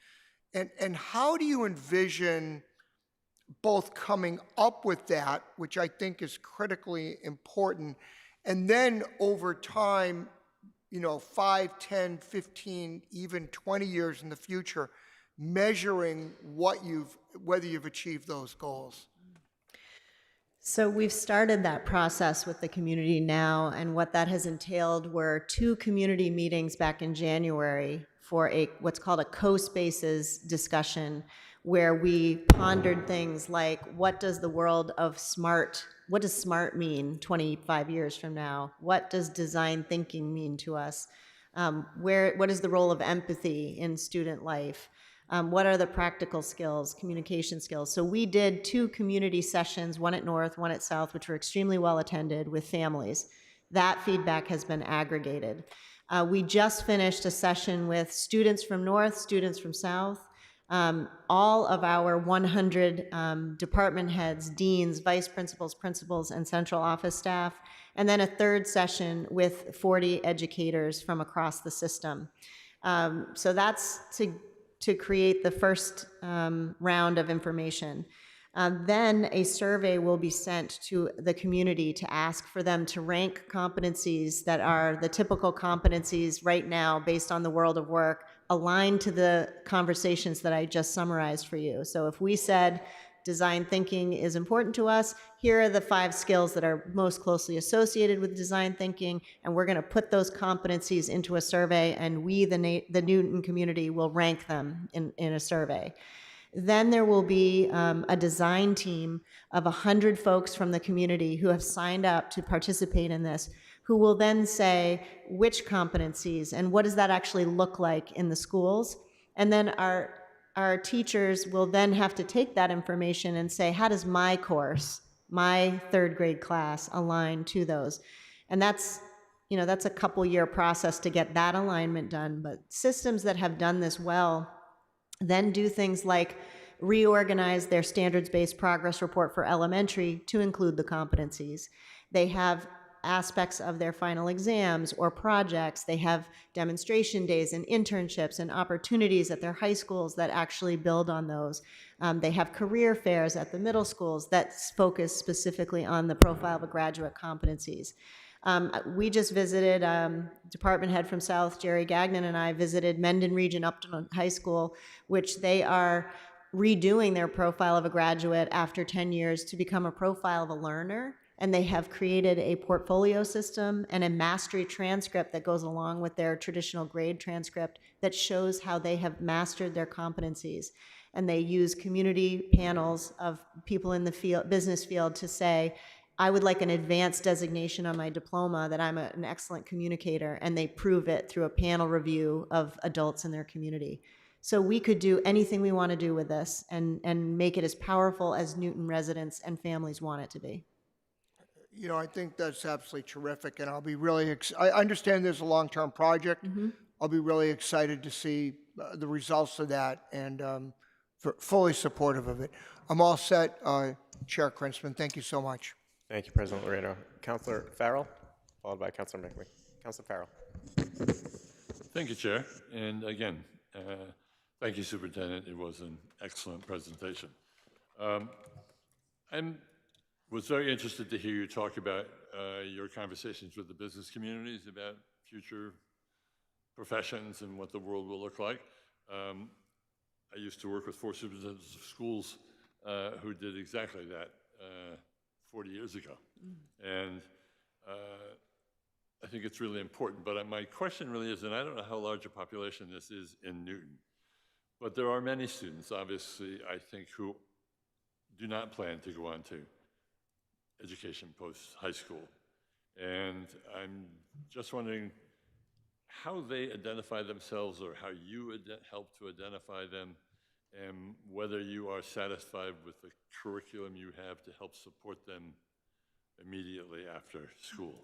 And how do you envision both coming up with that, which I think is critically important, and then over time, 5, 10, 15, even 20 years in the future, measuring whether you've achieved those goals? So we've started that process with the community now, and what that has entailed were 2 community meetings back in January for what's called a co-spaces discussion, where we pondered things like, what does the world of smart what does SMART mean 25 years from now? What does design thinking mean to us? What is the role of empathy in student life? What are the practical skills, communication skills? So we did 2 community sessions, one at North, one at South, which were extremely well attended with families. That feedback has been aggregated. We just finished a session with students from North, students from South, all of our 100 department heads, deans, vice principals, principals, and central office staff, and then a third session with 40 educators from across the system. So that's to create the first round of information. Then a survey will be sent to the community to ask for them to rank competencies that are the typical competencies right now based on the world of work, aligned to the conversations that I just summarized for you. So if we said design thinking is important to us, here are the 5 skills that are most closely associated with design thinking, and we're going to put those competencies into a survey, and we, the Newton community, will rank them in a survey. Then there will be a design team of 100 folks from the community who have signed up to participate in this, who will then say which competencies and what does that actually look like in the schools. And then our teachers will then have to take that information and say, how does my course, my 3rd grade class, align to those? And that's a couple-year process to get that alignment done. But systems that have done this well then do things like reorganize their standards-based progress report for elementary to include the competencies. They have aspects of their final exams or projects. They have demonstration days and internships and opportunities at their high schools that actually build on those. They have career fairs at the middle schools that focus specifically on the profile of a graduate competencies. We just visited, department head from South, Jerry Gagnon, and I visited Mendon Region Upton High School, which they are redoing their profile of a graduate after 10 years to become a profile of a learner. And they have created a portfolio system and a mastery transcript that goes along with their traditional grade transcript that shows how they have mastered their competencies. And they use community panels of people in the field, business field, to say, I would like an advanced designation on my diploma that I'm an excellent communicator, and they prove it through a panel review of adults in their community. So we could do anything we want to do with this and make it as powerful as Newton residents and families want it to be. You know, I think that's absolutely terrific, and I'll be really, I understand there's a long-term project. I'll be really excited to see the results of that, and fully supportive of it. I'm all set, Chair Krinsman. Thank you so much. Thank you, President Laredo. Councilor Farrell, followed by Councilor Mickley. Councilor Farrell. Thank you, Chair. And again, thank you, Superintendent. It was an excellent presentation. I was very interested to hear you talk about your conversations with the business communities about future professions and what the world will look like. I used to work with 4 superintendents of schools who did exactly that 40 years ago. And I think it's really important. But my question really is, and I don't know how large a population this is in Newton, but there are many students, obviously, I think, who do not plan to go on to education post-high school. And I'm just wondering how they identify themselves or how you help to identify them, and whether you are satisfied with the curriculum you have to help support them immediately after school.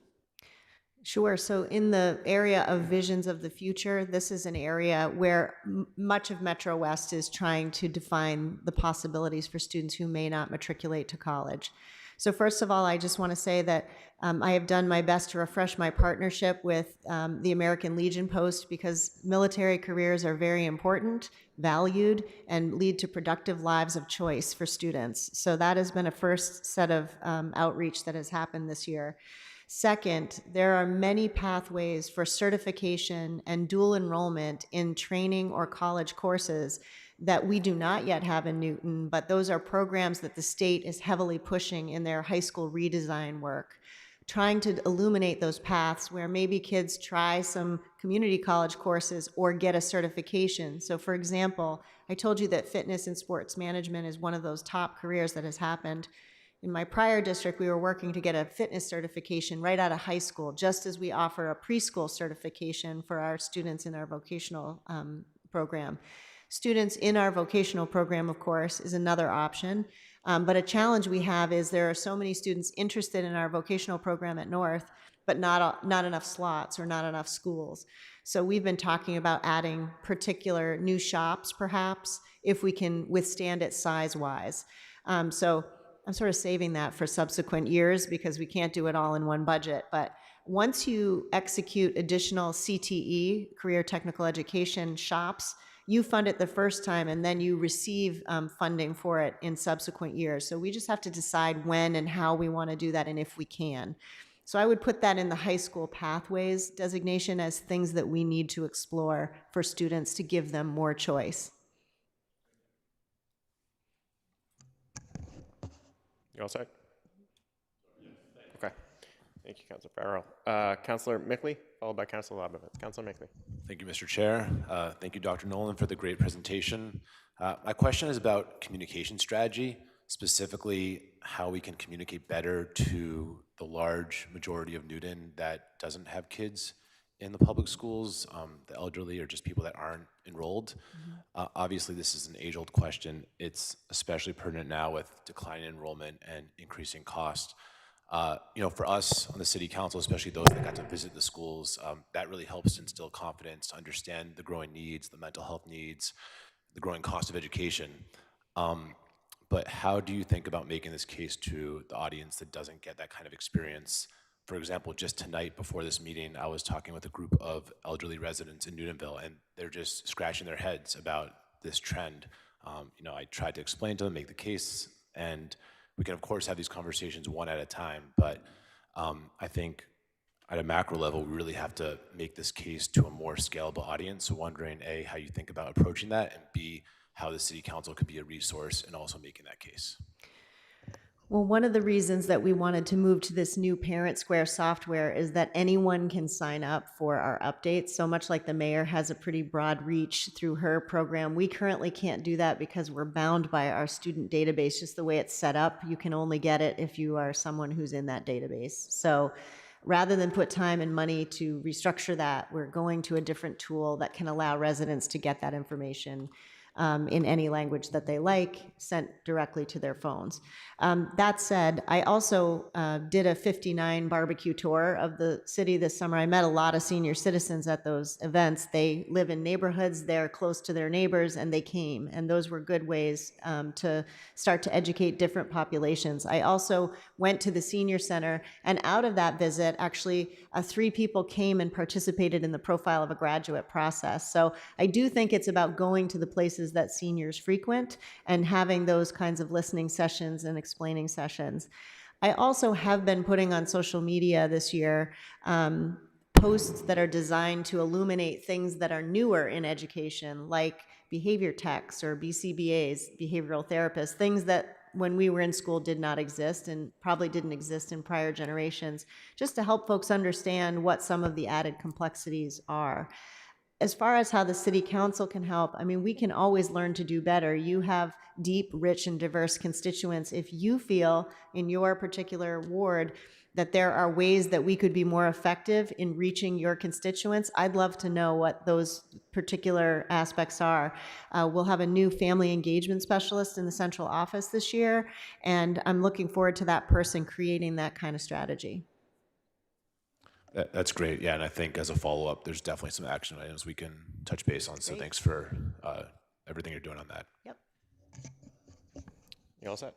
Sure. So in the area of visions of the future, this is an area where much of Metro West is trying to define the possibilities for students who may not matriculate to college. So first of all, I just want to say that I have done my best to refresh my partnership with the American Legion Post, because military careers are very important, valued, and lead to productive lives of choice for students. So that has been a first set of outreach that has happened this year. Second, there are many pathways for certification and dual enrollment in training or college courses that we do not yet have in Newton, but those are programs that the state is heavily pushing in their high school redesign work, trying to illuminate those paths where maybe kids try some community college courses or get a certification. So for example, I told you that fitness and sports management is one of those top careers that has happened. In my prior district, we were working to get a fitness certification right out of high school, just as we offer a preschool certification for our students in our vocational program. Students in our vocational program, of course, is another option. But a challenge we have is there are so many students interested in our vocational program at North, but not enough slots or not enough schools. So we've been talking about adding particular new shops, perhaps, if we can withstand it size-wise. So I'm sort of saving that for subsequent years because we can't do it all in one budget. But once you execute additional CTE, Career Technical Education shops, you fund it the first time and then you receive funding for it in subsequent years. So we just have to decide when and how we want to do that and if we can. So I would put that in the high school pathways designation as things that we need to explore for students to give them more choice. You all set? Okay. Thank you, Councilor Farrell. Councilor Mickley, followed by Councilor Labovitz. Councilor Mickley. Thank you, Mr. Chair. Thank you, Dr. Nolan, for the great presentation. My question is about communication strategy, specifically how we can communicate better to the large majority of Newton that doesn't have kids in the public schools, the elderly or just people that aren't enrolled. Obviously, this is an age-old question. It's especially pertinent now with declining enrollment and increasing cost. For us on the city council, especially those that got to visit the schools, that really helps instill confidence to understand the growing needs, the mental health needs, the growing cost of education. But how do you think about making this case to the audience that doesn't get that kind of experience? For example, just tonight before this meeting, I was talking with a group of elderly residents in Newtonville, and they're just scratching their heads about this trend. I tried to explain to them, make the case, and we can, of course, have these conversations one at a time, but I think at a macro level, we really have to make this case to a more scalable audience. So wondering, A, how you think about approaching that, and B, how the city council could be a resource in also making that case. Well, one of the reasons that we wanted to move to this new Parent Square software is that anyone can sign up for our updates. So much like the mayor has a pretty broad reach through her program, we currently can't do that because we're bound by our student database, just the way it's set up. You can only get it if you are someone who's in that database. So rather than put time and money to restructure that, we're going to a different tool that can allow residents to get that information in any language that they like, sent directly to their phones. That said, I also did a 59 barbecue tour of the city this summer. I met a lot of senior citizens at those events. They live in neighborhoods, they're close to their neighbors, and they came. And those were good ways to start to educate different populations. I also went to the senior center, and out of that visit, actually, 3 people came and participated in the Profile of a Graduate process. So I do think it's about going to the places that seniors frequent and having those kinds of listening sessions and explaining sessions. I also have been putting on social media this year posts that are designed to illuminate things that are newer in education, like behavior techs or BCBAs, behavioral therapists, things that when we were in school did not exist and probably didn't exist in prior generations, just to help folks understand what some of the added complexities are. As far as how the city council can help, I mean, we can always learn to do better. You have deep, rich, and diverse constituents. If you feel in your particular ward that there are ways that we could be more effective in reaching your constituents, I'd love to know what those particular aspects are. We'll have a new family engagement specialist in the central office this year, and I'm looking forward to that person creating that kind of strategy. That's great. Yeah, and I think as a follow-up, there's definitely some action items we can touch base on. So Great. thanks for everything you're doing on that. Yep. You all set?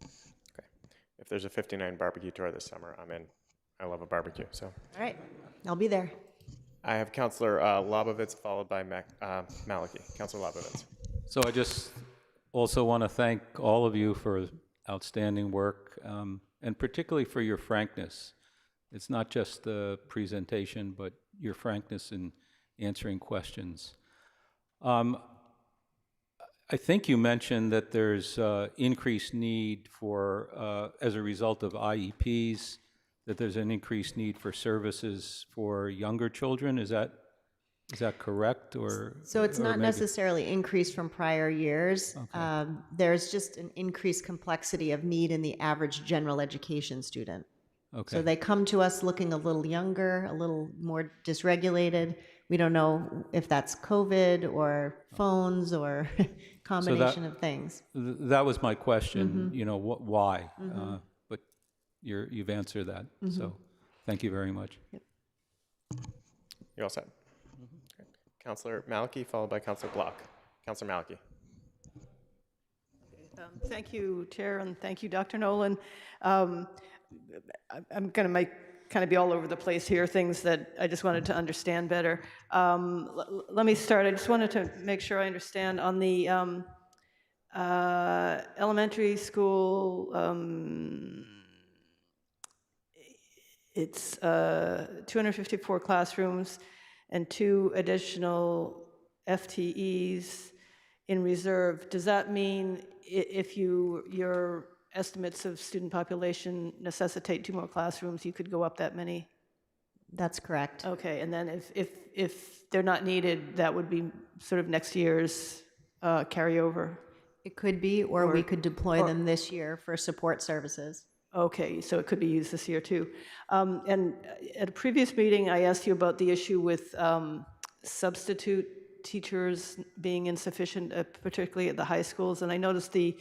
Okay. If there's a 59 barbecue tour this summer, I'm in. I love a barbecue, so. All right, I'll be there. I have Councilor Labovitz followed by Maliki. Councilor Labovitz. So I just also want to thank all of you for outstanding work, and particularly for your frankness. It's not just the presentation, but your frankness in answering questions. I think you mentioned that there's increased need for, as a result of IEPs, that there's an increased need for services for younger children. Is that Is that correct, or? So it's or not maybe- necessarily increased from prior years. There's just an increased complexity of need in the average general education student. Okay. So they come to us looking a little younger, a little more dysregulated. We don't know if that's COVID or phones or combination of things. That was my question, Mhm. you know, why? Mhm. But you've answered that, so thank you very much. You all set? Okay. Counselor Maliki, followed by Counselor Block. Counselor Maliki. Thank you, Chair, and thank you, Dr. Nolan. I'm going to make kind of be all over the place here, things that I just wanted to understand better. Let me start. I just wanted to make sure I understand on the elementary school. It's 254 classrooms and 2 additional FTEs in reserve. Does that mean if your estimates of student population necessitate 2 more classrooms, you could go up that many? That's correct. Okay, and then if they're not needed, that would be sort of next year's carryover? It could be, or we could deploy them this year for support services. Okay, so it could be used this year too. And at a previous meeting, I asked you about the issue with substitute teachers being insufficient, particularly at the high schools. And I noticed the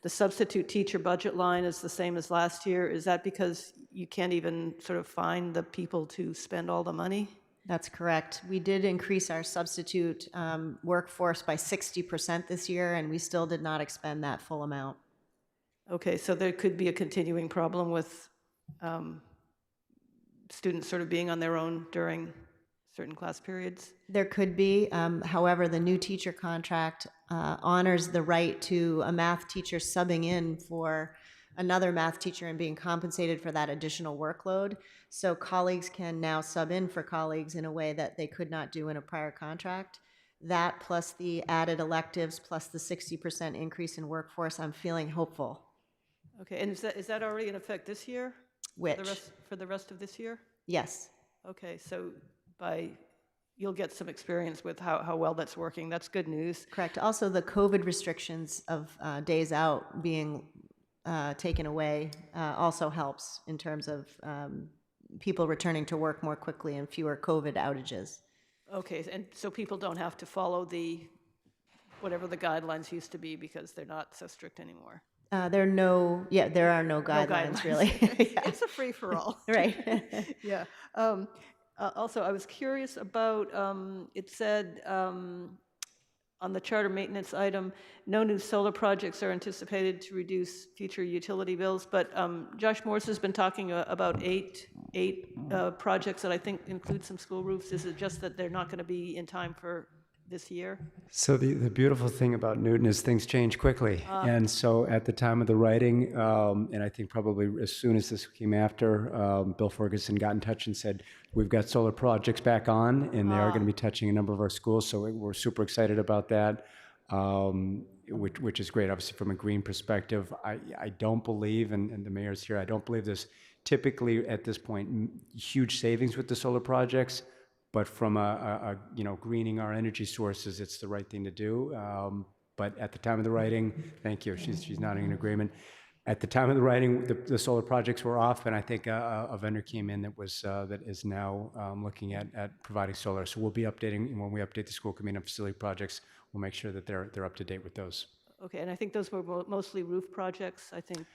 substitute teacher budget line is the same as last year. Is that because you can't even sort of find the people to spend all the money? That's correct. We did increase our substitute workforce by 60% this year, and we still did not expend that full amount. Okay, so there could be a continuing problem with students sort of being on their own during certain class periods? There could be. However, the new teacher contract honors the right to a math teacher subbing in for another math teacher and being compensated for that additional workload. So colleagues can now sub in for colleagues in a way that they could not do in a prior contract. That plus the added electives plus the 60% increase in workforce, I'm feeling hopeful. Okay, and is that already in effect this year? Which? For the rest of this year? Yes. Okay, so you'll get some experience with how well that's working. That's good news. Correct. Also, the COVID restrictions of days out being taken away also helps in terms of people returning to work more quickly and fewer COVID outages. Okay, and so people don't have to follow whatever the guidelines used to be because they're not so strict anymore. There are no guidelines, really. It's a free-for-all. Right. Yeah. Also, I was curious about, it said on the charter maintenance item, no new solar projects are anticipated to reduce future utility bills, but Josh Morse has been talking about eight projects that I think include some school roofs. Is it just that they're not going to be in time for this year? So the beautiful thing about Newton is things change quickly. And so at the time of the writing, and I think probably as soon as this came after, Bill Ferguson got in touch and said, we've got solar projects back on, and they are going to be touching a number of our schools. So we're super excited about that, which is great, obviously, from a green perspective. I don't believe, and the mayor's here, I don't believe there's typically at this point huge savings with the solar projects. But from greening our energy sources, it's the right thing to do. But at the time of the writing, thank you, she's nodding in agreement. At the time of the writing, the solar projects were off, and I think a vendor came in that is now looking at providing solar. So we'll be updating, and when we update the school committee and facility projects, we'll make sure that they're up to date with those. Okay, and I think those were mostly roof projects, I think.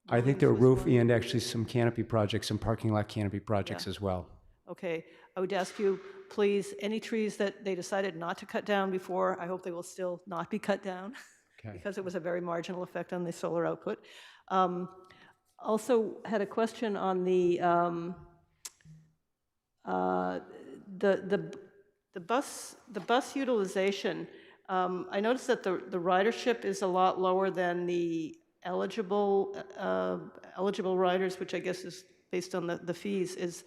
I think there are roof and actually some canopy projects, some parking lot canopy projects as well. Okay, I would ask you, please, any trees that they decided not to cut down before, I hope they will still not be cut down, because it was a very marginal effect on the solar output. Also had a question on the bus utilization. I noticed that the ridership is a lot lower than the eligible riders, which I guess is based on the fees. Is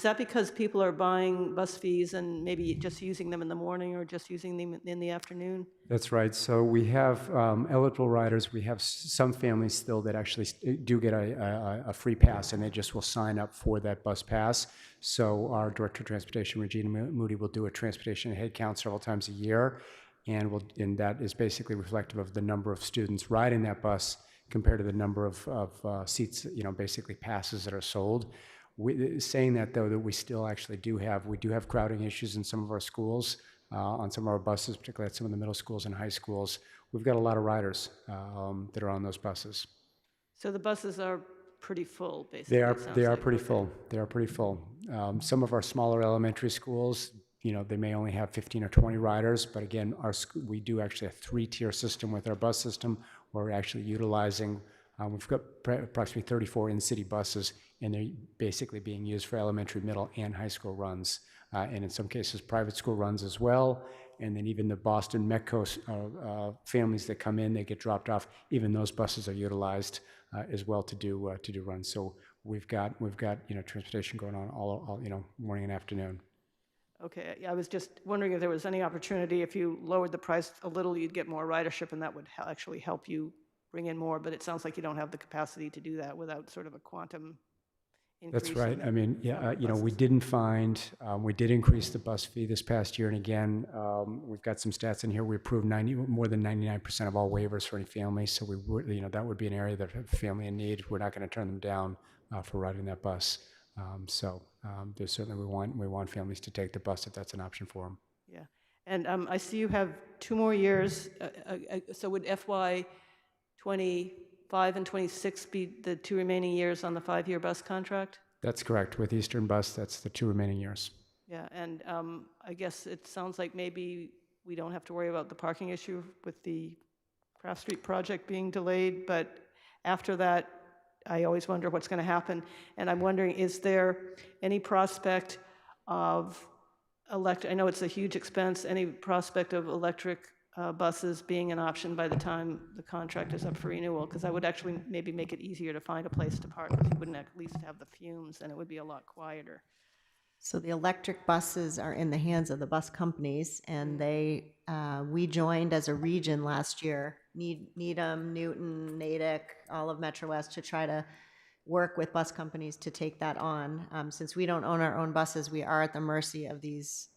that because people are buying bus fees and maybe just using them in the morning or just using them in the afternoon? That's right. So we have eligible riders. We have some families still that actually do get a free pass, and they just will sign up for that bus pass. So our Director of Transportation, Regina Moody, will do a transportation head count several times a year, and that is basically reflective of the number of students riding that bus compared to the number of seats, basically passes that are sold. Saying that, though, that we still actually do have crowding issues in some of our schools, on some of our buses, particularly at some of the middle schools and high schools. We've got a lot of riders that are on those buses. So the buses are pretty full, basically. They are pretty full. They are pretty full. Some of our smaller elementary schools, they may only have 15 or 20 riders, but again, we do actually a 3-tier system with our bus system. We're actually utilizing, we've got approximately 34 in-city buses, and they're basically being used for elementary, middle, and high school runs, and in some cases, private school runs as well. And then even the Boston Metco families that come in, they get dropped off. Even those buses are utilized as well to do runs. So we've got transportation going on all morning and afternoon. Okay, I was just wondering if there was any opportunity, if you lowered the price a little, you'd get more ridership, and that would actually help you bring in more, but it sounds like you don't have the capacity to do that without sort of a quantum increase. That's right. I mean, we did increase the bus fee this past year, and again, we've got some stats in here. We approved more than 99% of all waivers for any family, so we would, that would be an area that if a family in need, we're not going to turn them down for riding that bus. There's certainly, we want families to take the bus if that's an option for them. Yeah, and I see you have 2 more years, so would FY 25 and 26 be the 2 remaining years on the 5-year bus contract? That's correct. With Eastern Bus, that's the 2 remaining years. Yeah, and I guess it sounds like maybe we don't have to worry about the parking issue with the Craft Street project being delayed, but after that, I always wonder what's going to happen. And I'm wondering, is there any prospect of I know it's a huge expense, any prospect of electric buses being an option by the time the contract is up for renewal? Because I would actually maybe make it easier to find a place to park, because you wouldn't at least have the fumes, and it would be a lot quieter. So the electric buses are in the hands of the bus companies, and we joined as a region last year, Needham, Newton, Natick, all of Metro West, to try to work with bus companies to take that on. Since we don't own our own buses, we are at the mercy of these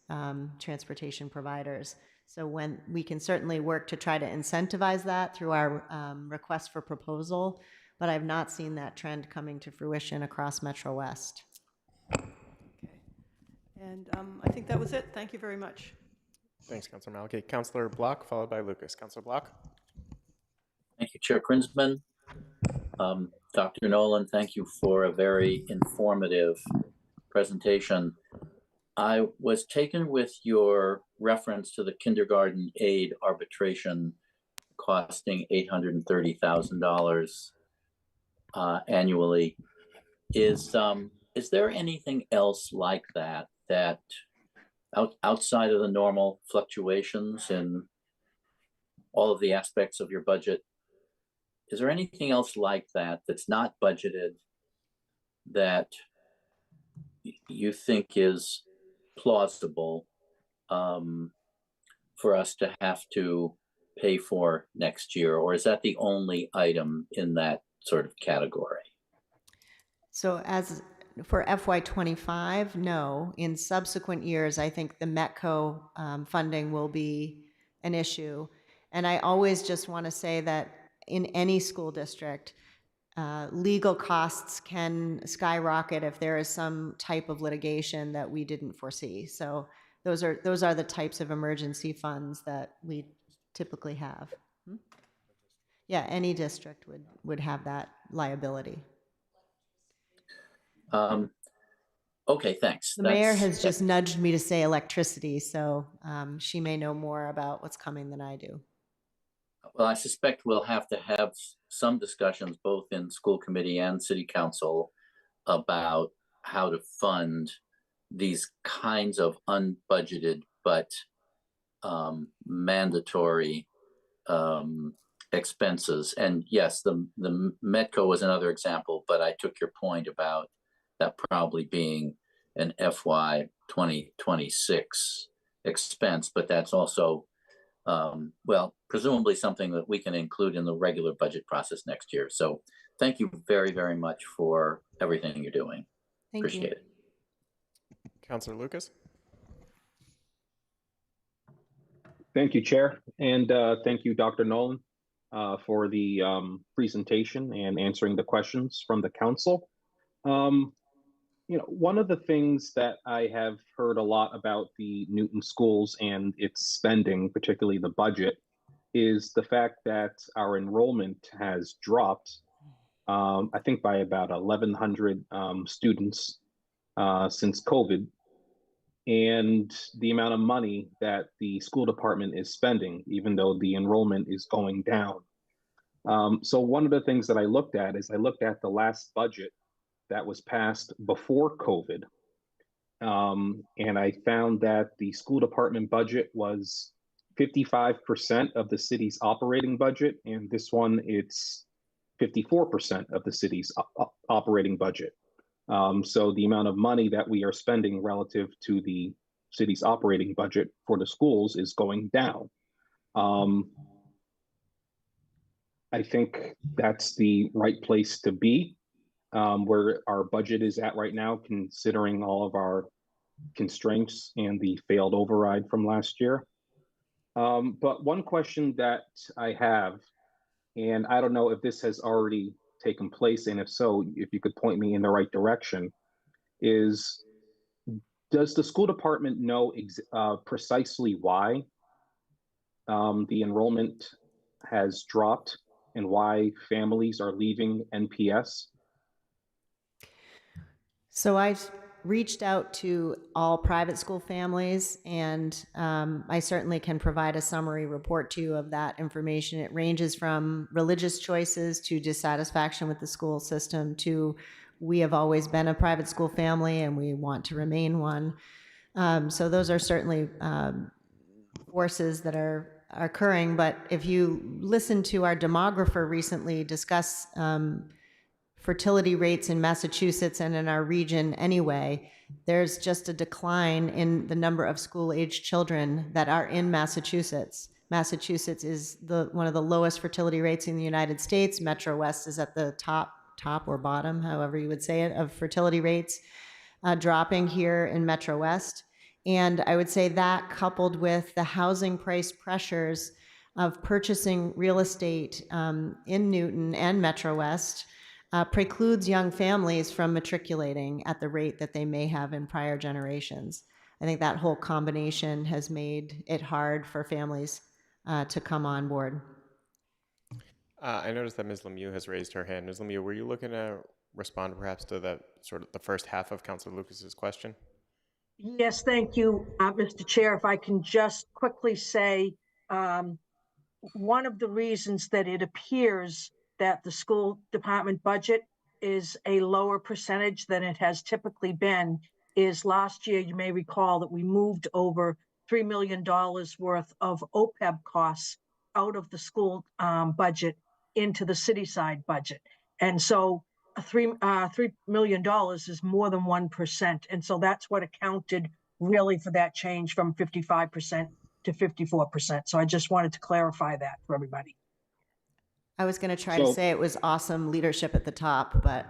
transportation providers. So when we can certainly work to try to incentivize that through our request for proposal, but I've not seen that trend coming to fruition across Metro West. And I think that was it. Thank you very much. Thanks, Councilor Maliki. Councilor Block, followed by Lucas. Councilor Block. Thank you, Chair Krinsman. Dr. Nolan, thank you for a very informative presentation. I was taken with your reference to the kindergarten aid arbitration costing $830,000 annually. Is there anything else like that outside of the normal fluctuations in all of the aspects of your budget? Is there anything else like that that's not budgeted that you think is plausible for us to have to pay for next year? Or is that the only item in that sort of category? So as for FY25, no. In subsequent years, I think the Metco funding will be an issue. And I always just want to say that in any school district, legal costs can skyrocket if there is some type of litigation that we didn't foresee. So those are the types of emergency funds that we typically have. Yeah, any district would have that liability. Okay, thanks. The mayor has just nudged me to say electricity, so she may know more about what's coming than I do. Well, I suspect we'll have to have some discussions both in school committee and city council about how to fund these kinds of unbudgeted but mandatory expenses. And yes, the Metco was another example, but I took your point about that probably being an FY 2026 expense, but that's also, well, presumably something that we can include in the regular budget process next year. So thank you very, very much for everything you're doing. Thank you. Appreciate it. Counselor Lucas? Thank you, Chair, and thank you, Dr. Nolan, for the presentation and answering the questions from the council. One of the things that I have heard a lot about the Newton schools and its spending, particularly the budget, is the fact that our enrollment has dropped, I think by about 1,100 students since COVID, and the amount of money that the school department is spending, even though the enrollment is going down. So one of the things that I looked at is I looked at the last budget that was passed before COVID. And I found that the school department budget was 55% of the city's operating budget. And this one, it's 54% of the city's operating budget. So the amount of money that we are spending relative to the city's operating budget for the schools is going down. I think that's the right place to be, where our budget is at right now, considering all of our constraints and the failed override from last year. But one question that I have, and I don't know if this has already taken place, and if so, if you could point me in the right direction, is does the school department know precisely why the enrollment has dropped and why families are leaving NPS? So I've reached out to all private school families, and I certainly can provide a summary report to you of that information. It ranges from religious choices to dissatisfaction with the school system to we have always been a private school family and we want to remain one. So those are certainly forces that are occurring. But if you listen to our demographer recently discuss fertility rates in Massachusetts and in our region anyway, there's just a decline in the number of school-aged children that are in Massachusetts. Massachusetts is one of the lowest fertility rates in the United States. Metro West is at the top or bottom, however you would say it, of fertility rates, dropping here in Metro West. And I would say that coupled with the housing price pressures of purchasing real estate in Newton and Metro West precludes young families from matriculating at the rate that they may have in prior generations. I think that whole combination has made it hard for families to come on board. I noticed that Ms. Lemieux has raised her hand. Ms. Lemieux, were you looking to respond perhaps to that sort of the first half of Councilor Lucas's question? Yes, thank you, Mr. Chair. If I can just quickly say, one of the reasons that it appears that the school department budget is a lower percentage than it has typically been is last year, you may recall that we moved over $3 million worth of OPEB costs out of the school budget into the city side budget. And so $3 million is more than 1%. And so that's what accounted really for that change from 55% to 54%. So I just wanted to clarify that for everybody. I was going to try to say it was awesome leadership at the top, but.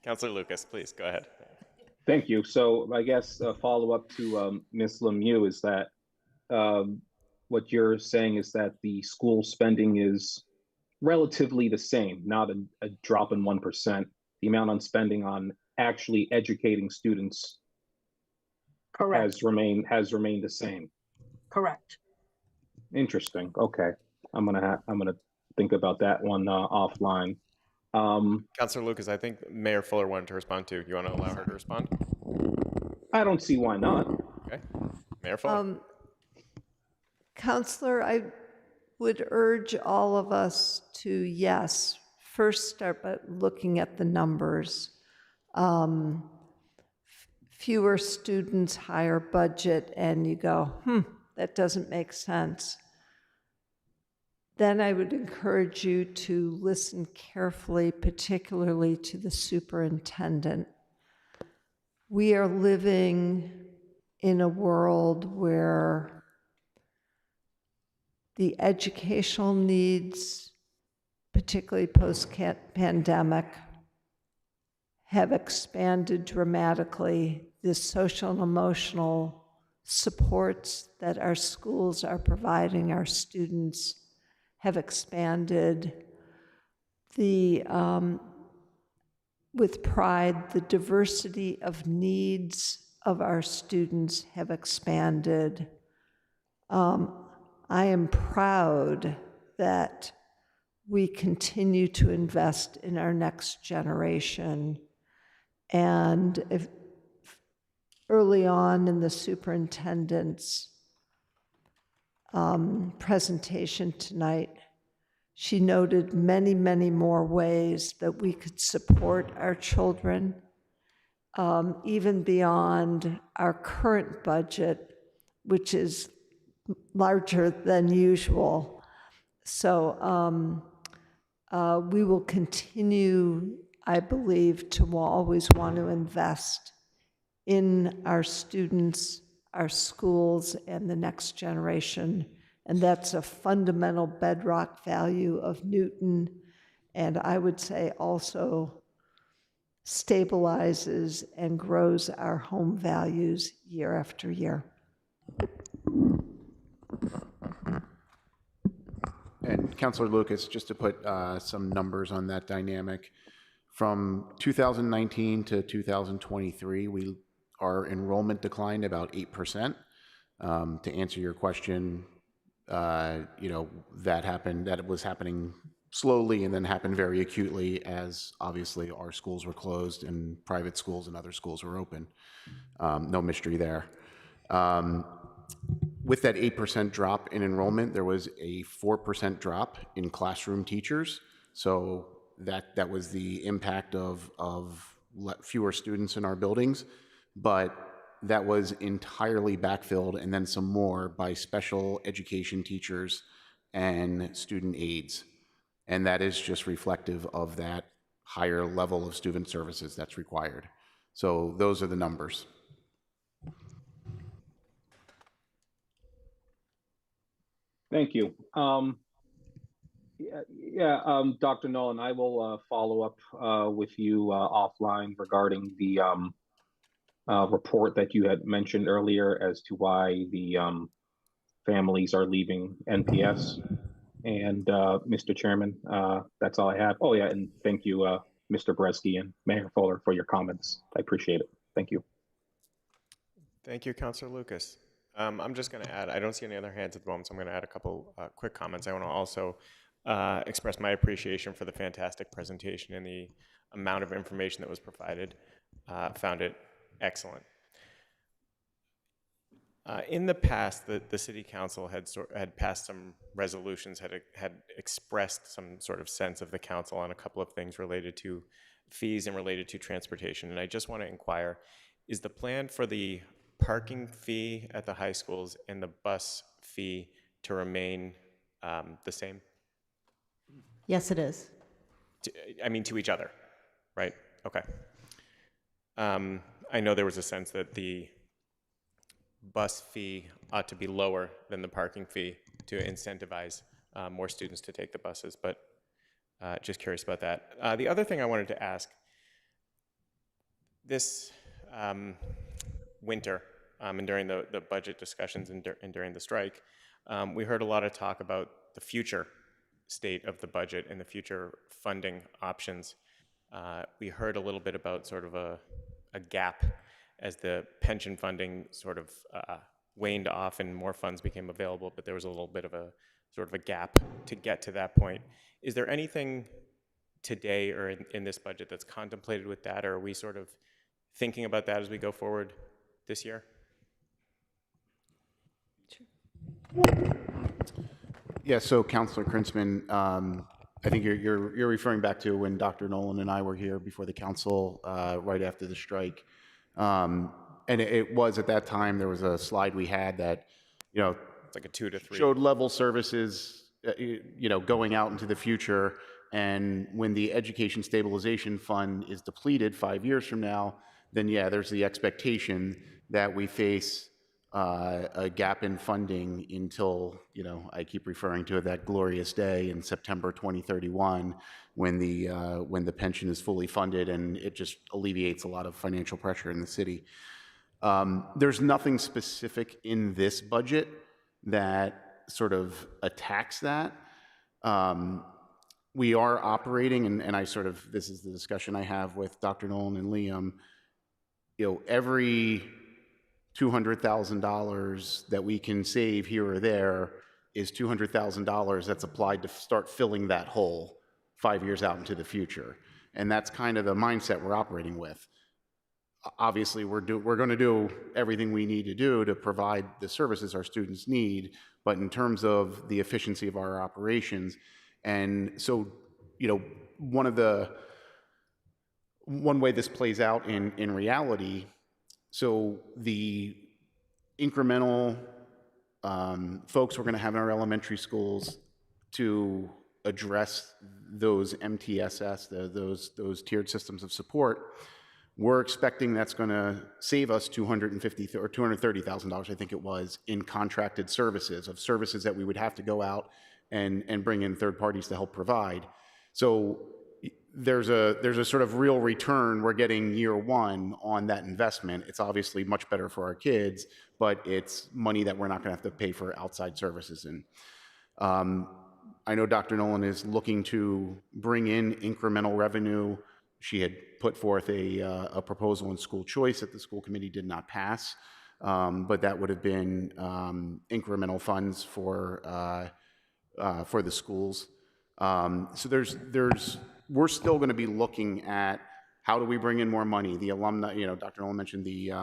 Councilor Lucas, please go ahead. Thank you. So I guess a follow-up to Ms. Lemieux is that what you're saying is that the school spending is relatively the same, not a drop in 1%. The amount on spending on actually educating students Correct. has remained the same. Correct. Interesting. Okay, I'm gonna think about that one offline. Councilor Lucas, I think Mayor Fuller wanted to respond too. You want to allow her to respond? I don't see why not. Okay, Mayor Fuller. Councilor, I would urge all of us to, yes, first start by looking at the numbers. Fewer students, higher budget, and you go, that doesn't make sense. then I would encourage you to listen carefully, particularly to the superintendent. We are living in a world where the educational needs, particularly post-pandemic, have expanded dramatically. The social and emotional supports that our schools are providing our students have expanded. With pride, the diversity of needs of our students have expanded. I am proud that we continue to invest in our next generation. And early on in the superintendent's presentation tonight, she noted many, many more ways that we could support our children, even beyond our current budget, which is larger than usual. So we will continue, I believe, to always want to invest in our students, our schools, and the next generation. And that's a fundamental bedrock value of Newton, and I would say also stabilizes and grows our home values year after year. And Councilor Lucas, just to put some numbers on that dynamic, from 2019 to 2023, our enrollment declined about 8%. To answer your question, that was happening slowly and then happened very acutely as obviously our schools were closed and private schools and other schools were open. No mystery there. With that 8% drop in enrollment, there was a 4% drop in classroom teachers. So that was the impact of fewer students in our buildings, but that was entirely backfilled and then some more by special education teachers and student aides. And that is just reflective of that higher level of student services that's required. So those are the numbers. Thank you. Dr. Nolan, I will follow up with you offline regarding the report that you had mentioned earlier as to why the families are leaving NPS. And Mr. Chairman, that's all I have. Oh yeah, and thank you, Mr. Bresky and Mayor Fuller, for your comments. I appreciate it. Thank you. Thank you, Councilor Lucas. I'm just going to add, I don't see any other hands at the moment, so I'm going to add a couple quick comments. I want to also express my appreciation for the fantastic presentation and the amount of information that was provided. Found it excellent. In the past, the City Council had passed some resolutions, had expressed some sort of sense of the council on a couple of things related to fees and related to transportation. And I just want to inquire, is the plan for the parking fee at the high schools and the bus fee to remain the same? Yes, it is. To each other, right? Okay. I know there was a sense that the bus fee ought to be lower than the parking fee to incentivize more students to take the buses, but just curious about that. The other thing I wanted to ask, this winter and during the budget discussions and during the strike, we heard a lot of talk about the future state of the budget and the future funding options. We heard a little bit about sort of a gap as the pension funding sort of waned off and more funds became available, but there was a little bit of a sort of a gap to get to that point. Is there anything today or in this budget that's contemplated with that, or are we sort of thinking about that as we go forward this year? Yeah, so Councilor Krinsman, I think you're referring back to when Dr. Nolan and I were here before the council right after the strike. And it was at that time, there was a slide we had that, it's like a 2 to 3. Showed level services going out into the future. And when the Education Stabilization Fund is depleted 5 years from now, then yeah, there's the expectation that we face a gap in funding until, I keep referring to it, that glorious day in September 2031, when the pension is fully funded and it just alleviates a lot of financial pressure in the city. There's nothing specific in this budget that sort of attacks that. We are operating, and this is the discussion I have with Dr. Nolan and Liam, every $200,000 that we can save here or there is $200,000 that's applied to start filling that hole 5 years out into the future. And that's kind of the mindset we're operating with. Obviously, we're going to do everything we need to do to provide the services our students need, but in terms of the efficiency of our operations, and so, one way this plays out in reality, so the incremental folks we're going to have in our elementary schools to address those MTSS, those tiered systems of support, we're expecting that's going to save us $250,000 or $230,000, I think it was, in contracted services that we would have to go out and bring in third parties to help provide. So there's a sort of real return we're getting year one on that investment. It's obviously much better for our kids, but it's money that we're not going to have to pay for outside services. And I know Dr. Nolan is looking to bring in incremental revenue. She had put forth a proposal in school choice that the school committee did not pass, but that would have been incremental funds for the schools. So we're still going to be looking at how do we bring in more money. The alumni, Dr. Nolan mentioned the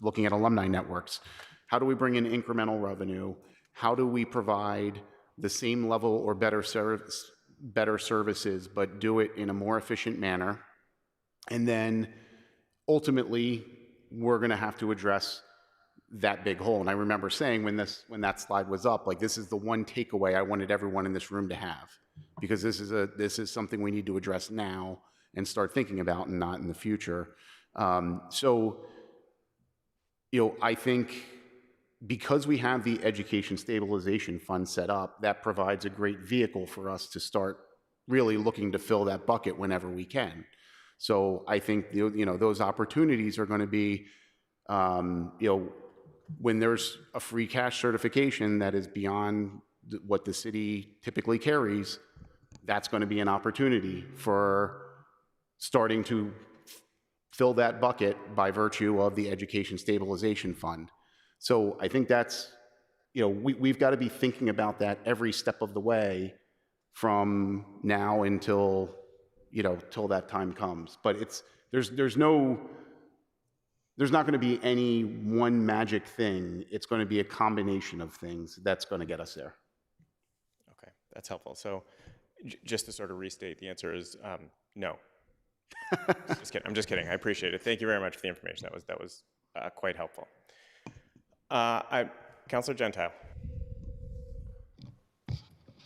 looking at alumni networks. How do we bring in incremental revenue? How do we provide the same level or better services, but do it in a more efficient manner? And then ultimately, we're going to have to address that big hole. And I remember saying when that slide was up, like, this is the one takeaway I wanted everyone in this room to have, because this is something we need to address now and start thinking about, and not in the future. So I think because we have the Education Stabilization Fund set up, that provides a great vehicle for us to start really looking to fill that bucket whenever we can. So I think those opportunities are going to be, when there's a free cash certification that is beyond what the city typically carries, that's going to be an opportunity for starting to fill that bucket by virtue of the Education Stabilization Fund. So I think that's, we've got to be thinking about that every step of the way from now until, till that time comes. But there's not going to be any one magic thing. It's going to be a combination of things that's going to get us there. Okay, that's helpful. So just to sort of restate, the answer is no. Just kidding. I'm just kidding. I appreciate it. Thank you very much for the information. That was quite helpful. Councilor Gentile.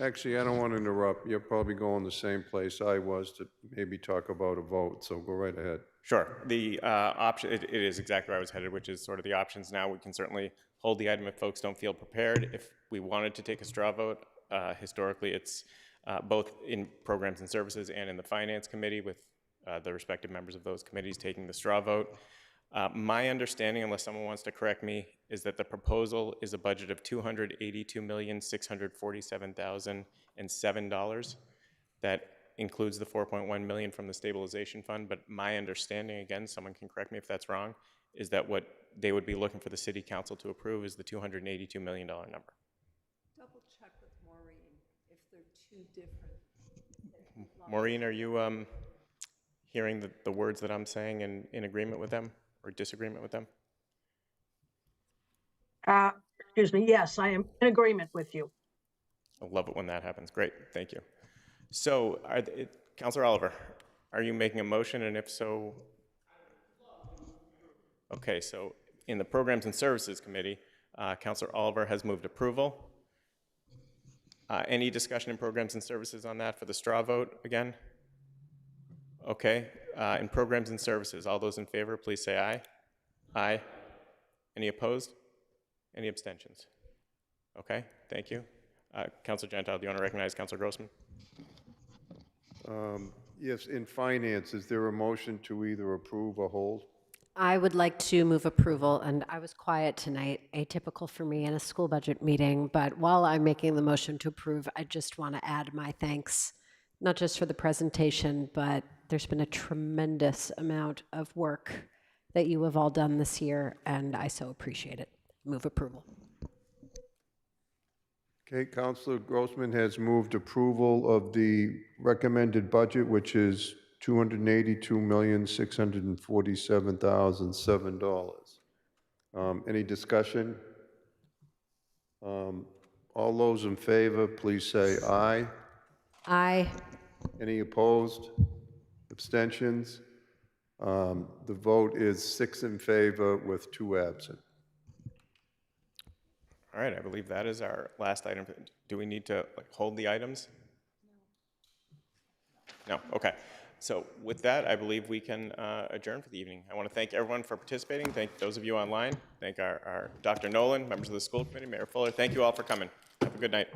Actually, I don't want to interrupt. You're probably going the same place I was to maybe talk about a vote, so go right ahead. Sure. The option, it is exactly where I was headed, which is sort of the options now. We can certainly hold the item if folks don't feel prepared. If we wanted to take a straw vote, historically it's both in Programs and Services and in the Finance Committee, with the respective members of those committees taking the straw vote. My understanding, unless someone wants to correct me, is that the proposal is a budget of $282,647,007. That includes the $4.1 million from the stabilization fund. But my understanding, again, someone can correct me if that's wrong, is that what they would be looking for the city council to approve is the $282 million number. Double check with Maureen if they're two different. Maureen, are you hearing the words that I'm saying and in agreement with them or disagreement with them? Excuse me. Yes, I am in agreement with you. I love it when that happens. Great. Thank you. So, Councilor Oliver, are you making a motion? And if so, okay. So, in the Programs and Services Committee, Councilor Oliver has moved approval. Any discussion in programs and services on that for the straw vote again? Okay, in programs and services, all those in favor, please say aye. Aye. Any opposed? Any abstentions? Okay, thank you. Councilor Gentile, do you want to recognize Councilor Grossman? Yes, in finance, is there a motion to either approve or hold? I would like to move approval, and I was quiet tonight, atypical for me in a school budget meeting, but while I'm making the motion to approve, I just want to add my thanks, not just for the presentation, but there's been a tremendous amount of work that you have all done this year, and I so appreciate it. Move approval. Okay, Councilor Grossman has moved approval of the recommended budget, which is $282,647,007. Any discussion? All those in favor, please say aye. Aye. Any opposed? Abstentions? The vote is 6 in favor with 2 absent. All right, I believe that is our last item. Do we need to hold the items? No, okay. So with that, I believe we can adjourn for the evening. I want to thank everyone for participating. Thank those of you online. Thank our Dr. Nolan, members of the school committee, Mayor Fuller. Thank you all for coming. Have a good night.